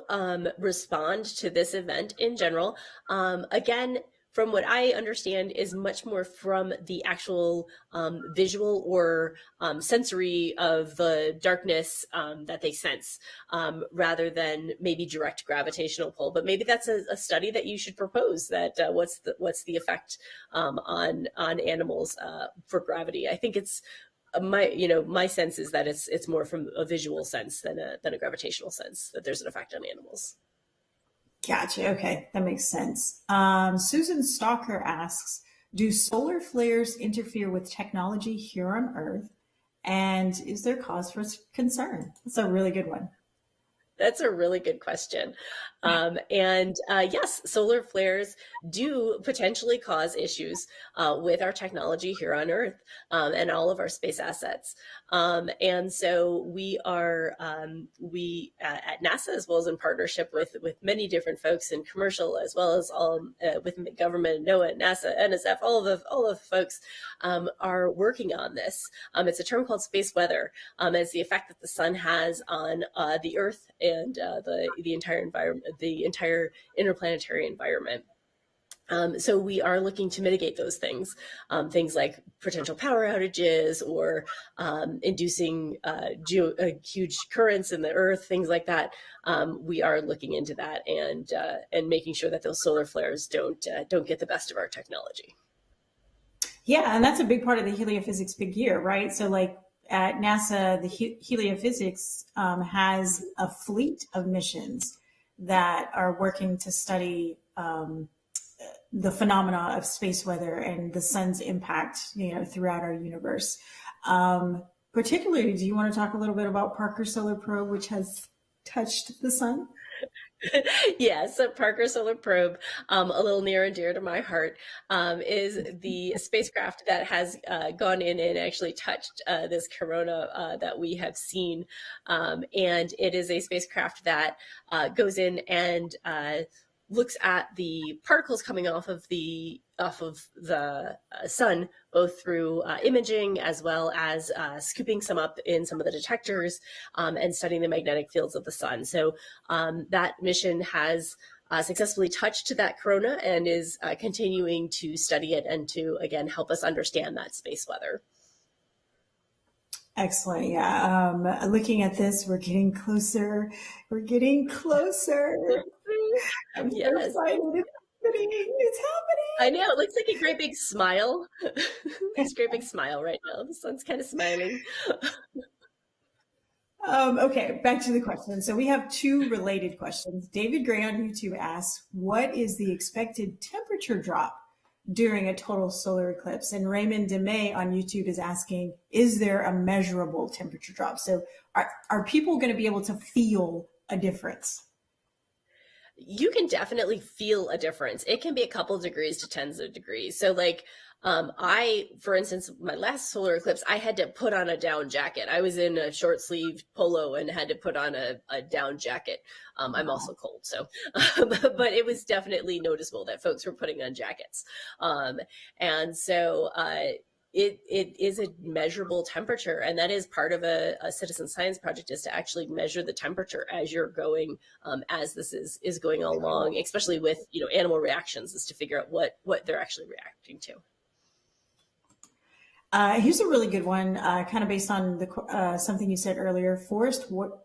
respond to this event in general. Again, from what I understand, is much more from the actual visual or sensory of the darkness that they sense, rather than maybe direct gravitational pull. But maybe that's a study that you should propose. That what's the effect on animals for gravity? I think it's my sense is that it's more from a visual sense than a gravitational sense, that there's an effect on animals. Gotcha. Okay, that makes sense. Susan Stalker asks, do solar flares interfere with technology here on Earth? And is there cause for concern? That's a really good one. That's a really good question. Yes, solar flares do potentially cause issues with our technology here on Earth and all of our space assets. And so we are, at NASA, as well as in partnership with many different folks in commercial, as well as all within the government, NOAA, NASA, NSF, all of the folks are working on this. It's a term called space weather. It's the effect that the sun has on the Earth and the entire environment, the entire interplanetary environment. So we are looking to mitigate those things, things like potential power outages or inducing huge currents in the Earth, things like that. We are looking into that and making sure that those solar flares don't get the best of our technology. Yeah, and that's a big part of the heliophysics big year, right? So like at NASA, the heliophysics has a fleet of missions that are working to study the phenomena of space weather and the sun's impact, throughout our universe. Particularly, do you want to talk a little bit about Parker Solar Probe, which has touched the sun? Yes, so Parker Solar Probe, a little near and dear to my heart, is the spacecraft that has gone in and actually touched this corona that we have seen. And it is a spacecraft that goes in and looks at the particles coming off of the sun, both through imaging as well as scooping some up in some of the detectors, and studying the magnetic fields of the sun. So that mission has successfully touched that corona and is continuing to study it and to, again, help us understand that space weather. Excellent. Yeah. Looking at this, we're getting closer. We're getting closer. I'm so excited. It's happening. I know. It looks like a great big smile. It's a great big smile right now. The sun's kind of smiling. Okay, back to the question. So we have two related questions. David Gray on YouTube asks, what is the expected temperature drop during a total solar eclipse? And Raymond DeMay on YouTube is asking, is there a measurable temperature drop? So are people going to be able to feel a difference? You can definitely feel a difference. It can be a couple of degrees to tens of degrees. So like, for instance, my last solar eclipse, I had to put on a down jacket. I was in a short sleeved polo and had to put on a down jacket. I'm also cold, so, but it was definitely noticeable that folks were putting on jackets. And so, it is a measurable temperature, and that is part of a citizen science project, is to actually measure the temperature as you're going, as this is going along, especially with, animal reactions, is to figure out what they're actually reacting to. Here's a really good one, kind of based on the something you said earlier. Forrest Walker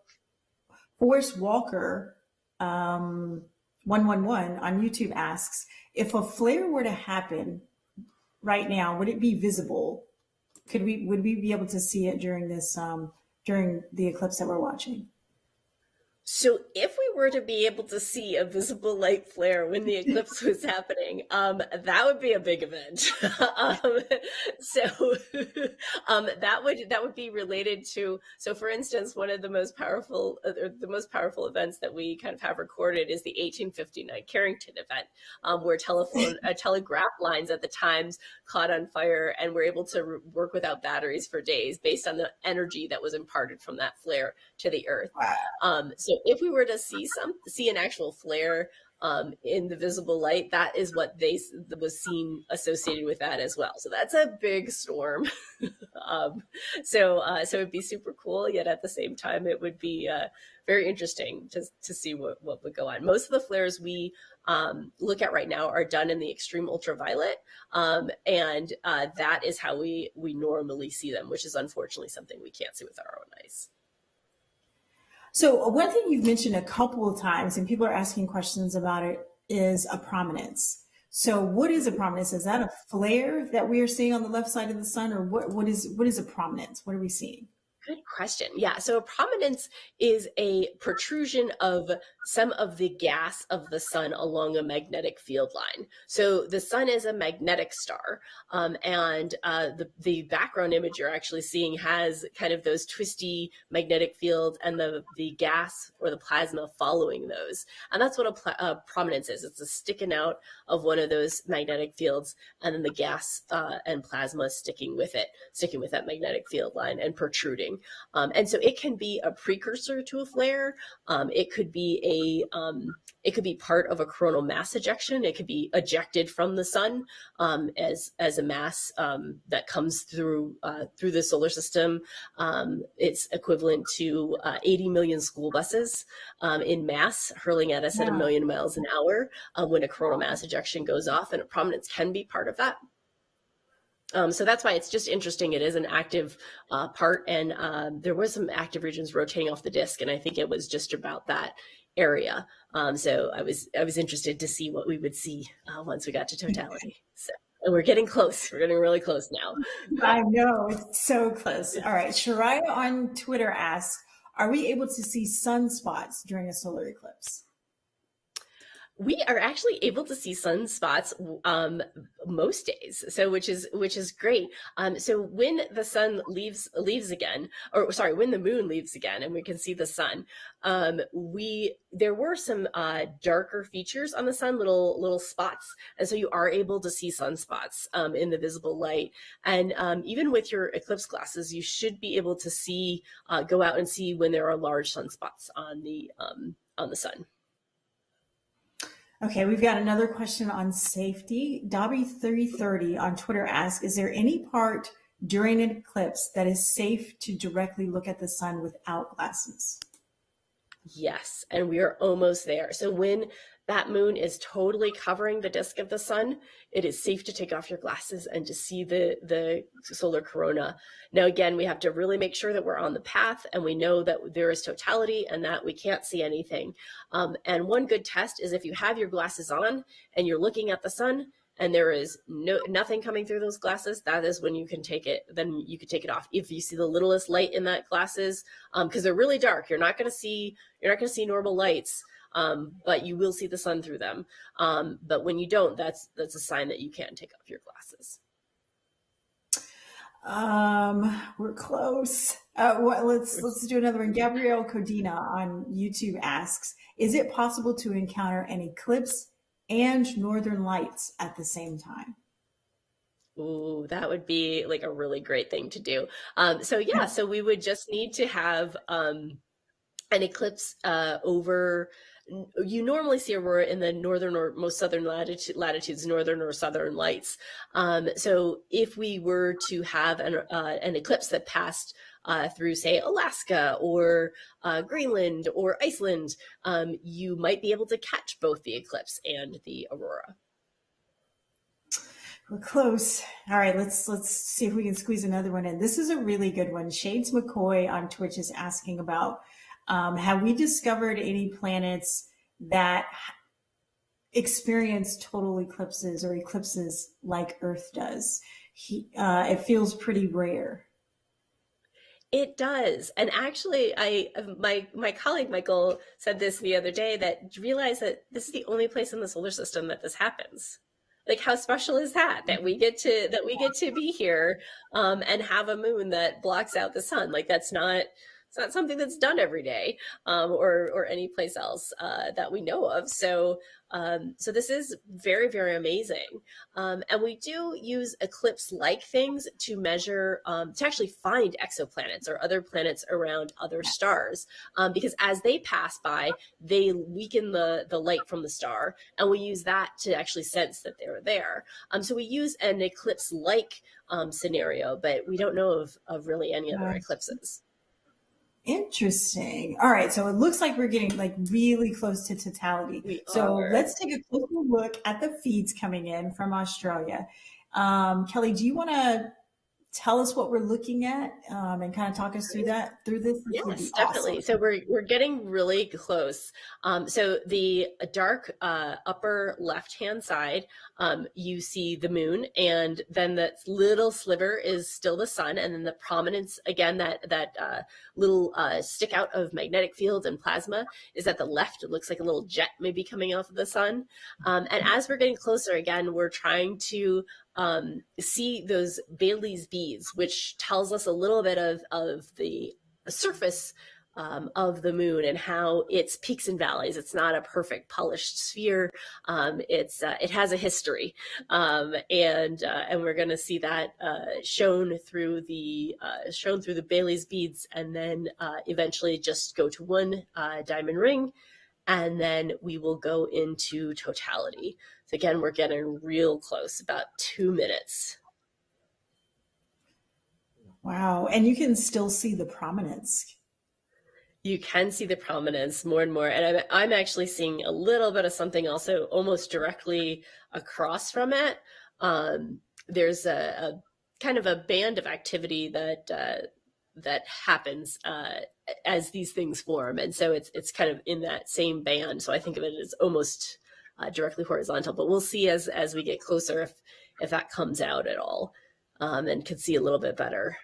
111 on YouTube asks, if a flare were to happen right now, would it be visible? Would we be able to see it during this during the eclipse that we're watching? So if we were to be able to see a visible light flare when the eclipse was happening, that would be a big event. That would be related to, so for instance, one of the most powerful events that we kind of have recorded is the 1859 Carrington event, where telegraph lines at the times caught on fire and were able to work without batteries for days based on the energy that was imparted from that flare to the earth. Wow. So if we were to see an actual flare in the visible light, that is what was seen associated with that as well. So that's a big storm. So it'd be super cool, yet at the same time, it would be very interesting to see what would go on. Most of the flares we look at right now are done in the extreme ultraviolet, and that is how we normally see them, which is unfortunately something we can't see with our own eyes. So one thing you've mentioned a couple of times, and people are asking questions about it, is a prominence. So what is a prominence? Is that a flare that we are seeing on the left side of the sun, or what is a prominence? What are we seeing? Good question. Yeah. So a prominence is a protrusion of some of the gas of the sun along a magnetic field line. So the sun is a magnetic star, and the background image you're actually seeing has kind of those twisty magnetic fields and the gas or the plasma following those. And that's what a prominence is. It's a sticking out of one of those magnetic fields, and then the gas and plasma sticking with that magnetic field line and protruding. And so it can be a precursor to a flare. It could be part of a coronal mass ejection. It could be ejected from the sun as a mass that comes through the solar system. It's equivalent to 80 million school buses in mass hurling at us at 1 million miles an hour when a coronal mass ejection goes off, and a prominence can be part of that. So that's why it's just interesting. It is an active part, and there was some active regions rotating off the disk, and I think it was just about that area. So I was interested to see what we would see once we got to totality. So, and we're getting close. We're getting really close now. I know, it's so close. All right, Shariah on Twitter asks, are we able to see sunspots during a solar eclipse? We are actually able to see sunspots most days, so which is great. So when the sun leaves again, or sorry, when the moon leaves again, and we can see the sun, there were some darker features on the sun, little spots, and so you are able to see sunspots in the visible light. And even with your eclipse glasses, you should be able to see, go out and see when there are large sunspots on the sun. Okay, we've got another question on safety. Dobby330 on Twitter asks, is there any part during an eclipse that is safe to directly look at the sun without glasses? Yes, and we are almost there. So when that moon is totally covering the disk of the sun, it is safe to take off your glasses and to see the solar corona. Now, again, we have to really make sure that we're on the path and we know that there is totality and that we can't see anything. And one good test is if you have your glasses on and you're looking at the sun and there is nothing coming through those glasses, that is when you can take it, then you can take it off. If you see the littlest light in that glasses, because they're really dark, you're not going to see normal lights. But you will see the sun through them. But when you don't, that's a sign that you can take off your glasses. We're close. Let's do another one. Gabrielle Codina on YouTube asks, is it possible to encounter an eclipse and northern lights at the same time? Ooh, that would be like a really great thing to do. So we would just need to have an eclipse over. You normally see aurora in the northern or most southern latitudes, northern or southern lights. So if we were to have an eclipse that passed through, say, Alaska or Greenland or Iceland, you might be able to catch both the eclipse and the aurora. We're close. All right, let's see if we can squeeze another one in. This is a really good one. Shades McCoy on Twitch is asking about, have we discovered any planets that experience total eclipses or eclipses like Earth does? It feels pretty rare. It does. And actually, my colleague Michael said this the other day, that realized that this is the only place in the solar system that this happens. Like, how special is that we get to be here and have a moon that blocks out the sun? Like, it's not something that's done every day or any place else that we know of. So this is very, very amazing. And we do use eclipse-like things to measure, to actually find exoplanets or other planets around other stars, because as they pass by, they weaken the light from the star, and we use that to actually sense that they're there. So we use an eclipse-like scenario, but we don't know of really any other eclipses. Interesting. All right. So it looks like we're getting like really close to totality. Let's take a closer look at the feeds coming in from Australia. Kelly, do you want to tell us what we're looking at and kind of talk us through this? Yes, definitely. So we're getting really close. So the dark upper left-hand side, you see the moon, and then that little sliver is still the sun, and then the prominence, again, that little stick out of magnetic field and plasma is at the left. It looks like a little jet maybe coming off of the sun. And as we're getting closer, again, we're trying to see those Bailey's beads, which tells us a little bit of the surface of the moon and how it's peaks and valleys. It's not a perfect polished sphere. It has a history, and we're going to see that shown through the Bailey's beads, and then eventually just go to one diamond ring, and then we will go into totality. So again, we're getting real close, about 2 minutes. Wow. And you can still see the prominence. You can see the prominence more and more. And I'm actually seeing a little bit of something also almost directly across from it. There's a kind of a band of activity that happens as these things form. And so it's kind of in that same band. So I think of it as almost directly horizontal, but we'll see as we get closer if that comes out at all, and can see a little bit better.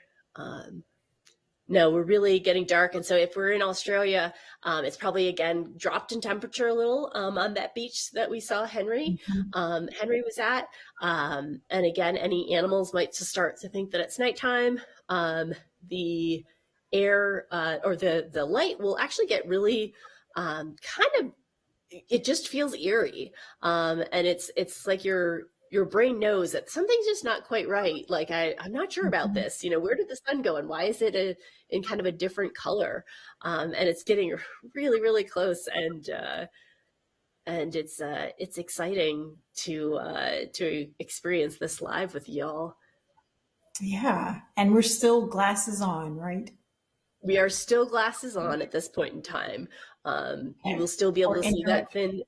No, we're really getting dark. And so if we're in Australia, it's probably, again, dropped in temperature a little on that beach that we saw Henry was at. And again, any animals might just start to think that it's nighttime. The air or the light will actually get really kind of, it just feels eerie. And it's like your brain knows that something's just not quite right. Like, I'm not sure about this. Where did the sun go and why is it in kind of a different color? And it's getting really, really close. And and it's exciting to experience this live with y'all. Yeah. And we're still glasses on, right? We are still glasses on at this point in time. You will still be able to see that thin.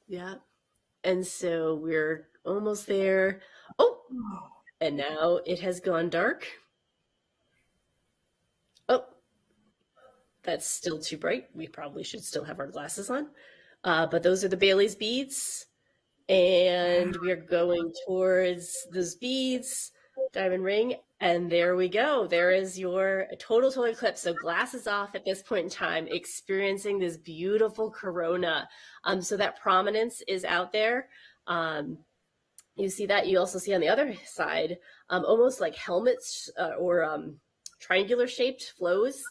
Yeah. And so we're almost there. Oh, and now it has gone dark. Oh, that's still too bright. We probably should still have our glasses on. But those are the Bailey's beads. And we are going towards those beads, diamond ring. And there we go. There is your total eclipse. So glasses off at this point in time, experiencing this beautiful corona. So that prominence is out there. You see that. You also see on the other side, almost like helmets or triangular shaped flows.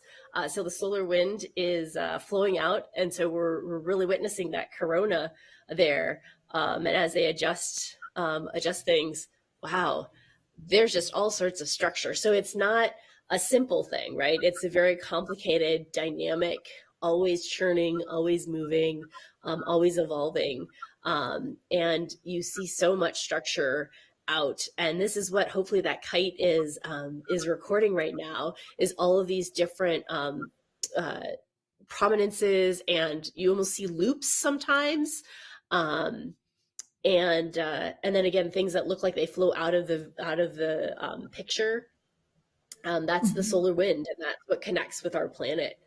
So the solar wind is flowing out. And so we're really witnessing that corona there. And as they adjust things, wow, there's just all sorts of structure. So it's not a simple thing, right? It's a very complicated, dynamic, always churning, always moving, always evolving. And you see so much structure out. And this is what hopefully that kite is recording right now, is all of these different prominences, and you almost see loops sometimes. And then again, things that look like they flow out of the picture. That's the solar wind, and that's what connects with our planet.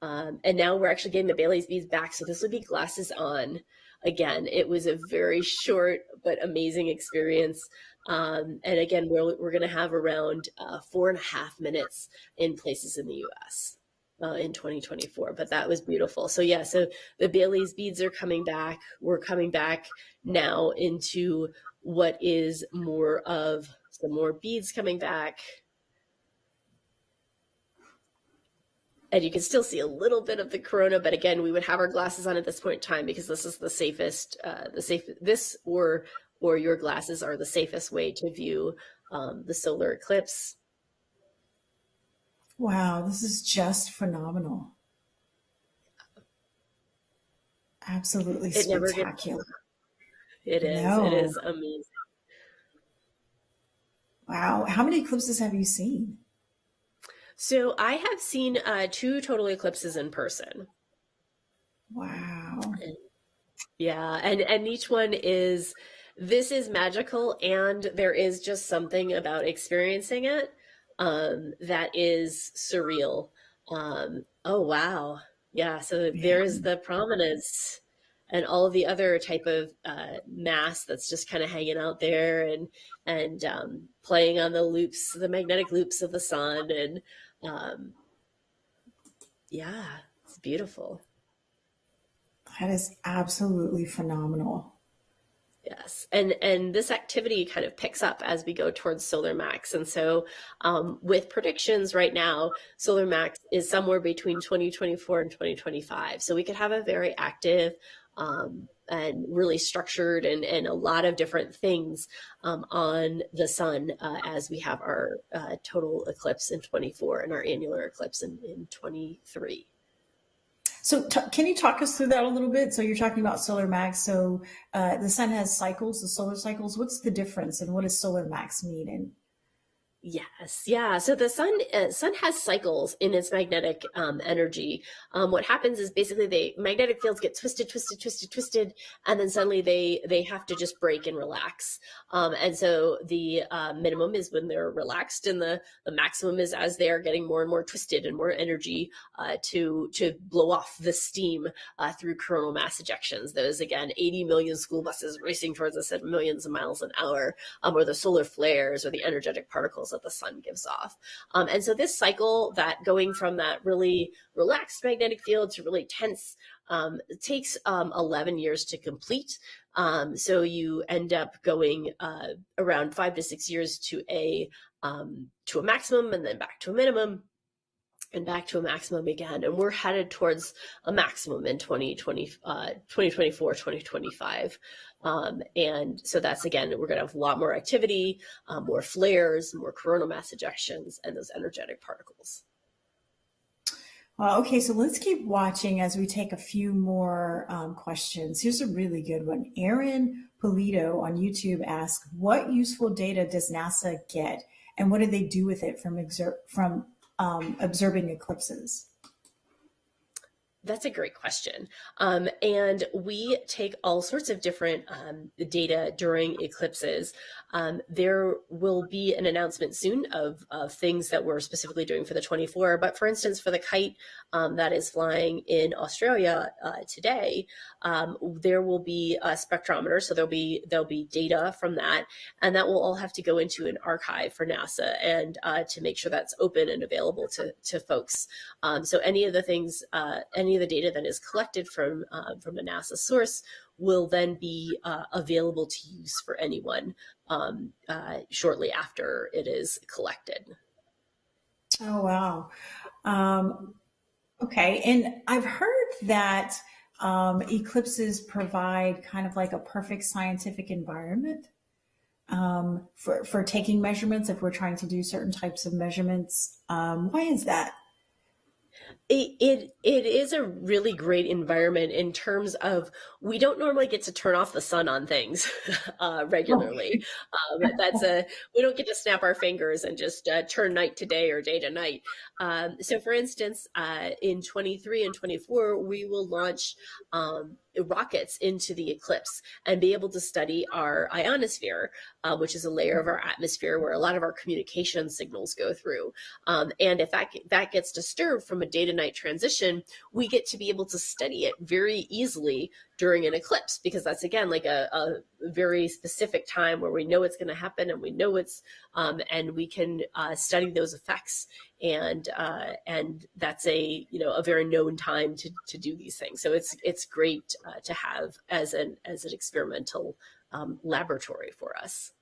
And now we're actually getting the Bailey's beads back. So this would be glasses on. Again, it was a very short but amazing experience. And again, we're going to have around 4.5 minutes in places in the US in 2024, but that was beautiful. So yeah, so the Bailey's beads are coming back. We're coming back now into what is more of some more beads coming back. And you can still see a little bit of the corona, but again, we would have our glasses on at this point in time because this is the safest, this or your glasses are the safest way to view the solar eclipse. Wow, this is just phenomenal. Absolutely spectacular. It is amazing. Wow. How many eclipses have you seen? So I have seen 2 total eclipses in person. Wow. Yeah, and each one is magical, and there is just something about experiencing it that is surreal. Oh wow. Yeah, so there's the prominence and all of the other type of mass that's just kind of hanging out there and playing on the loops, the magnetic loops of the sun, and yeah, it's beautiful. That is absolutely phenomenal. Yes, and this activity kind of picks up as we go towards solar max. And so with predictions right now, solar max is somewhere between 2024 and 2025. So we could have a very active and really structured and a lot of different things on the sun as we have our total eclipse in 24 and our annular eclipse in 23. So can you talk us through that a little bit? So you're talking about solar max. So the sun has cycles, the solar cycles. What's the difference, and what does solar max mean? And yes, yeah. So the sun has cycles in its magnetic energy. What happens is basically the magnetic fields get twisted, and then suddenly they have to just break and relax. And so the minimum is when they're relaxed, and the maximum is as they are getting more and more twisted and more energy to blow off the steam through coronal mass ejections. Those, again, 80 million school buses racing towards us at millions of miles an hour, or the solar flares or the energetic particles that the sun gives off. And so this cycle, that going from that really relaxed magnetic field to really tense, it takes 11 years to complete. So you end up going around 5 to 6 years to a maximum, and then back to a minimum, and back to a maximum again. And we're headed towards a maximum in 2024, 2025. And so that's, again, we're going to have a lot more activity, more flares, more coronal mass ejections, and those energetic particles. Well, okay, so let's keep watching as we take a few more questions. Here's a really good one. Aaron Polito on YouTube asks, "What useful data does NASA get, and what do they do with it from observing eclipses?" That's a great question. And we take all sorts of different data during eclipses. There will be an announcement soon of things that we're specifically doing for the 24. But for instance, for the kite that is flying in Australia today, there will be a spectrometer. So there'll be data from that, and that will all have to go into an archive for NASA and to make sure that's open and available to folks. So any of the things, any of the data that is collected from a NASA source will then be available to use for anyone shortly after it is collected. Oh, wow. Okay, and I've heard that eclipses provide kind of like a perfect scientific environment for taking measurements if we're trying to do certain types of measurements. Why is that? It is a really great environment in terms of we don't normally get to turn off the sun on things regularly. We don't get to snap our fingers and just turn night to day or day to night. So for instance, in 23 and 24, we will launch rockets into the eclipse and be able to study our ionosphere, which is a layer of our atmosphere where a lot of our communication signals go through. And if that gets disturbed from a day to night transition, we get to be able to study it very easily during an eclipse, because that's again like a very specific time where we know it's going to happen and we know it's and we can study those effects, and that's a very known time to do these things. So it's great to have as an experimental laboratory for us.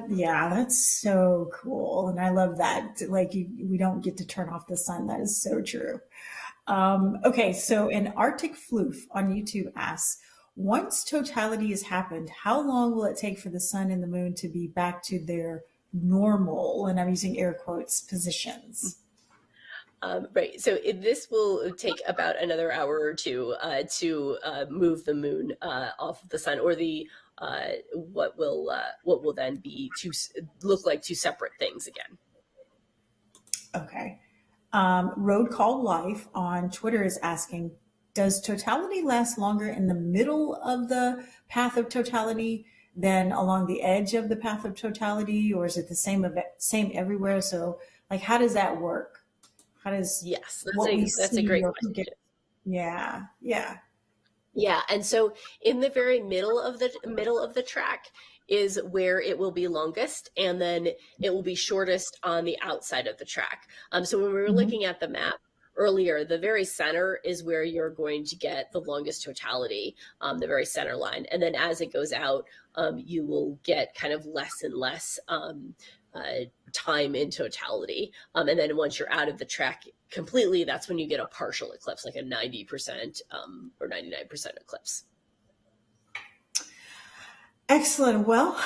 Yeah, that's so cool. And I love that. Like we don't get to turn off the sun. That is so true. Okay, so an Arctic Floof on YouTube asks, once totality has happened, how long will it take for the sun and the moon to be back to their normal, and I'm using air quotes, positions? Right. So this will take about another hour or two to move the moon off of the sun, or the what will then be look like two separate things again. Okay. Road Call Life on Twitter is asking, does totality last longer in the middle of the path of totality than along the edge of the path of totality, or is it the same everywhere? So like, how does that work? How does that's a great question. Yeah. Yeah, and so in the very middle of the track is where it will be longest, and then it will be shortest on the outside of the track. So when we were looking at the map earlier, the very center is where you're going to get the longest totality, the very center line. And then as it goes out, you will get kind of less and less time in totality. And then once you're out of the track completely, that's when you get a partial eclipse, like a 90% or 99% eclipse. Excellent. Well,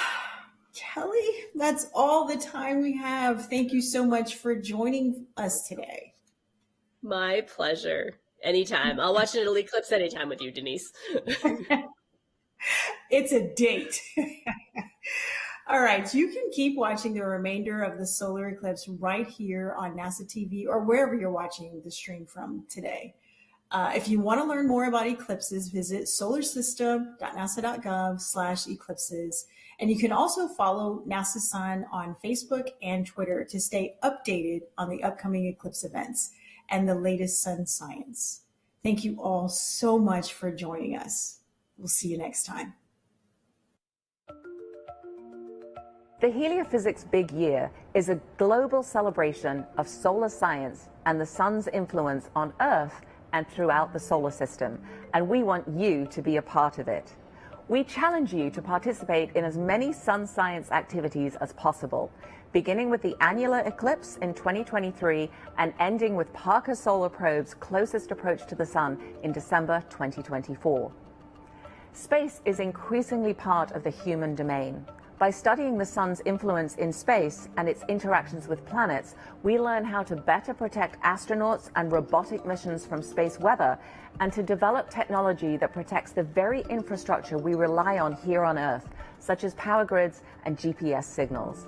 Kelly, that's all the time we have. Thank you so much for joining us today. My pleasure. Anytime. I'll watch an eclipse anytime with you, Denise. It's a date. All right. You can keep watching the remainder of the solar eclipse right here on NASA TV or wherever you're watching the stream from today. If you want to learn more about eclipses, visit solarsystem.nasa.gov/eclipses. And you can also follow NASA Sun on Facebook and Twitter to stay updated on the upcoming eclipse events and the latest sun science. Thank you all so much for joining us. We'll see you next time. The Heliophysics Big Year is a global celebration of solar science and the sun's influence on Earth and throughout the solar system, and we want you to be a part of it. We challenge you to participate in as many sun science activities as possible, beginning with the annular eclipse in 2023 and ending with Parker Solar Probe's closest approach to the sun in December 2024. Space is increasingly part of the human domain. By studying the sun's influence in space and its interactions with planets, we learn how to better protect astronauts and robotic missions from space weather, and to develop technology that protects the very infrastructure we rely on here on Earth, such as power grids and GPS signals.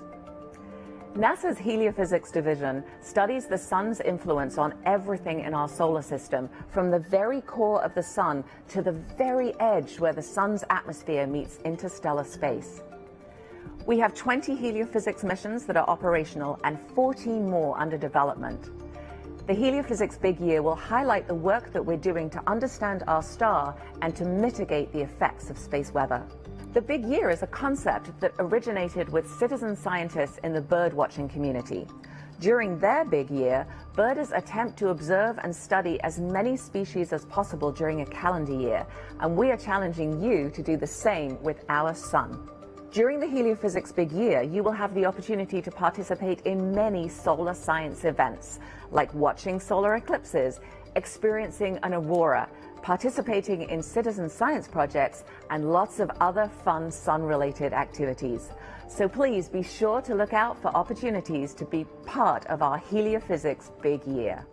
NASA's Heliophysics division studies the sun's influence on everything in our solar system, from the very core of the sun to the very edge where the sun's atmosphere meets interstellar space. We have 20 heliophysics missions that are operational and 14 more under development. The Heliophysics Big Year will highlight the work that we're doing to understand our star and to mitigate the effects of space weather. The Big Year is a concept that originated with citizen scientists in the bird-watching community. During their Big Year, birders attempt to observe and study as many species as possible during a calendar year, and we are challenging you to do the same with our sun. During the Heliophysics Big Year, you will have the opportunity to participate in many solar science events, like watching solar eclipses, experiencing an aurora, participating in citizen science projects, and lots of other fun sun-related activities. So please be sure to look out for opportunities to be part of our Heliophysics Big Year.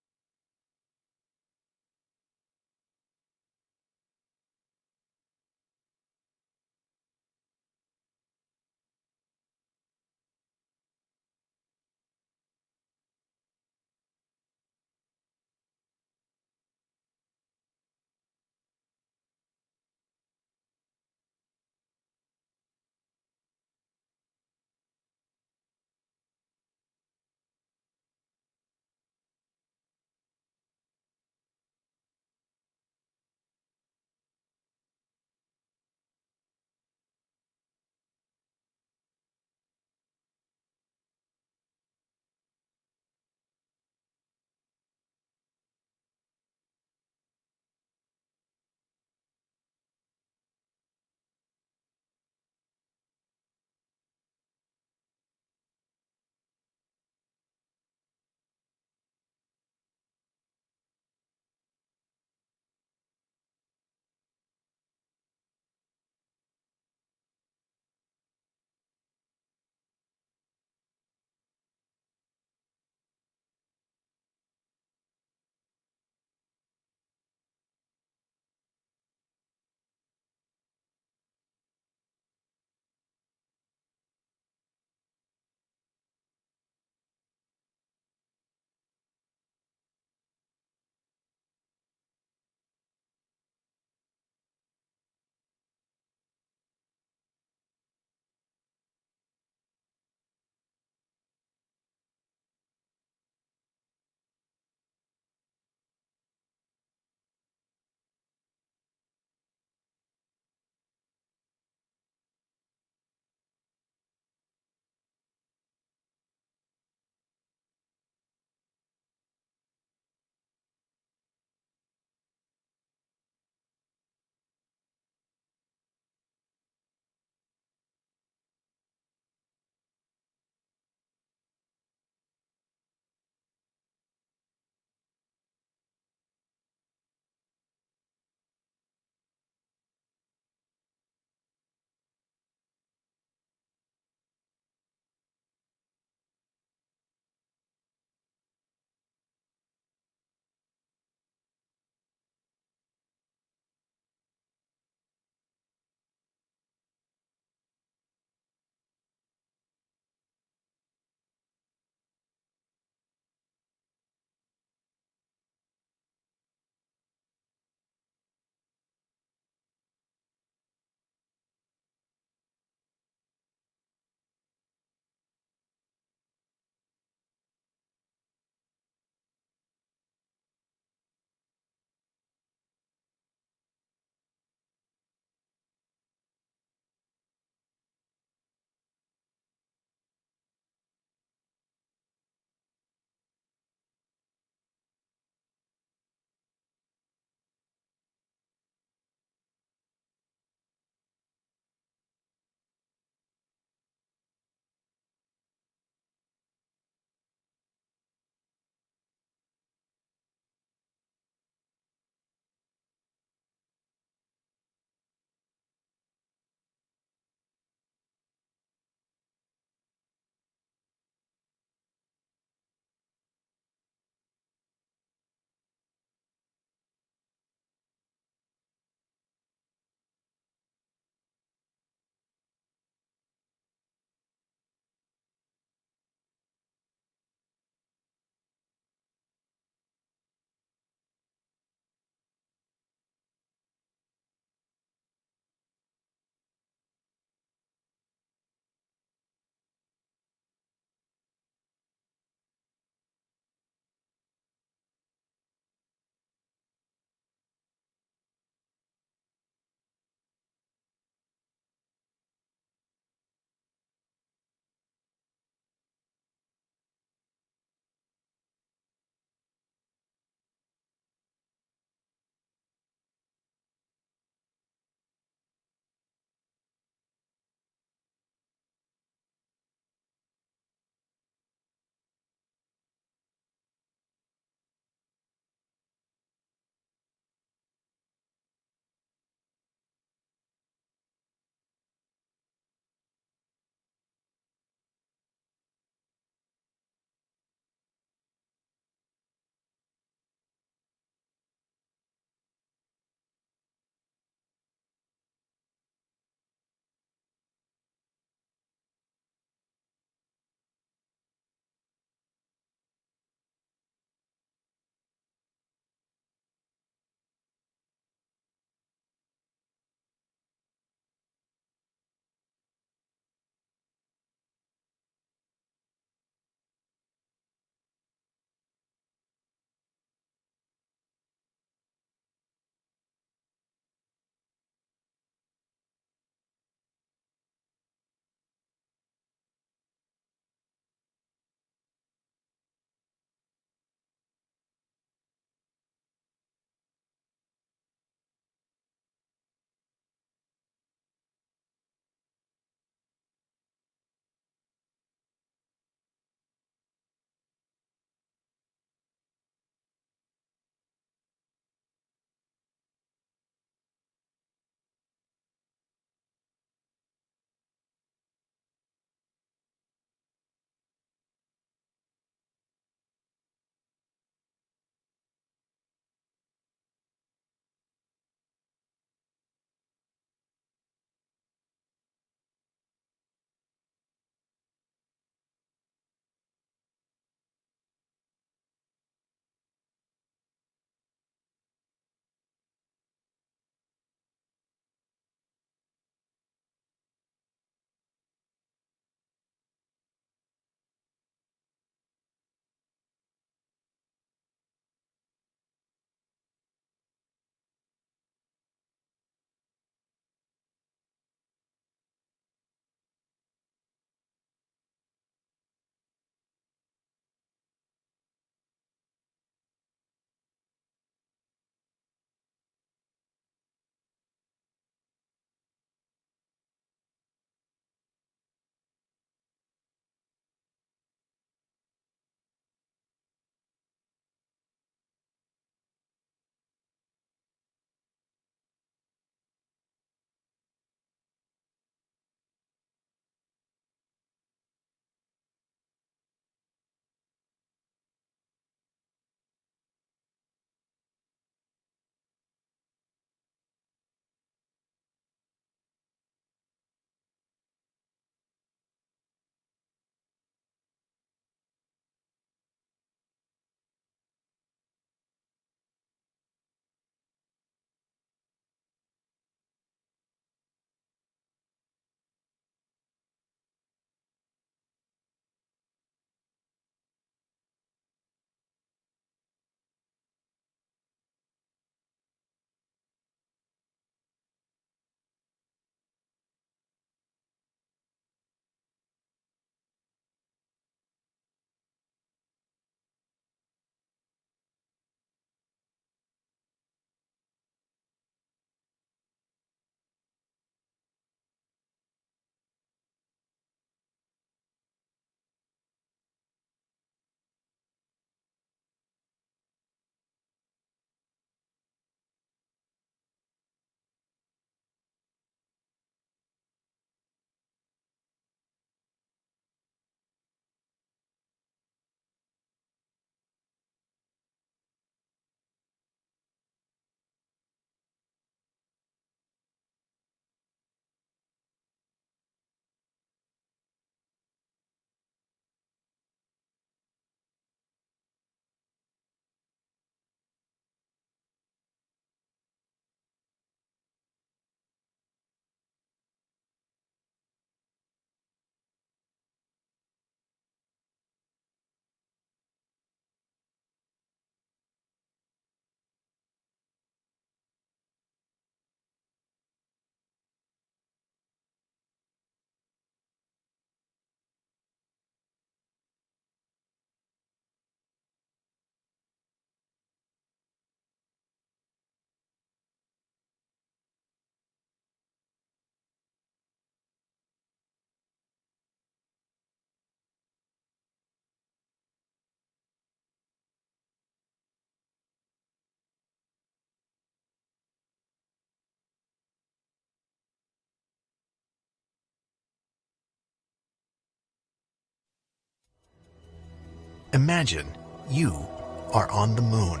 Imagine you are on the moon.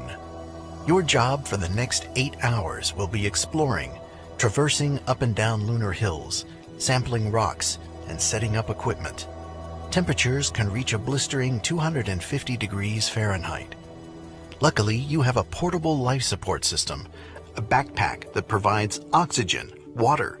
Your job for the next 8 hours will be exploring, traversing up and down lunar hills, sampling rocks, and setting up equipment. Temperatures can reach a blistering 250 degrees Fahrenheit. Luckily, you have a portable life support system, a backpack that provides oxygen, water,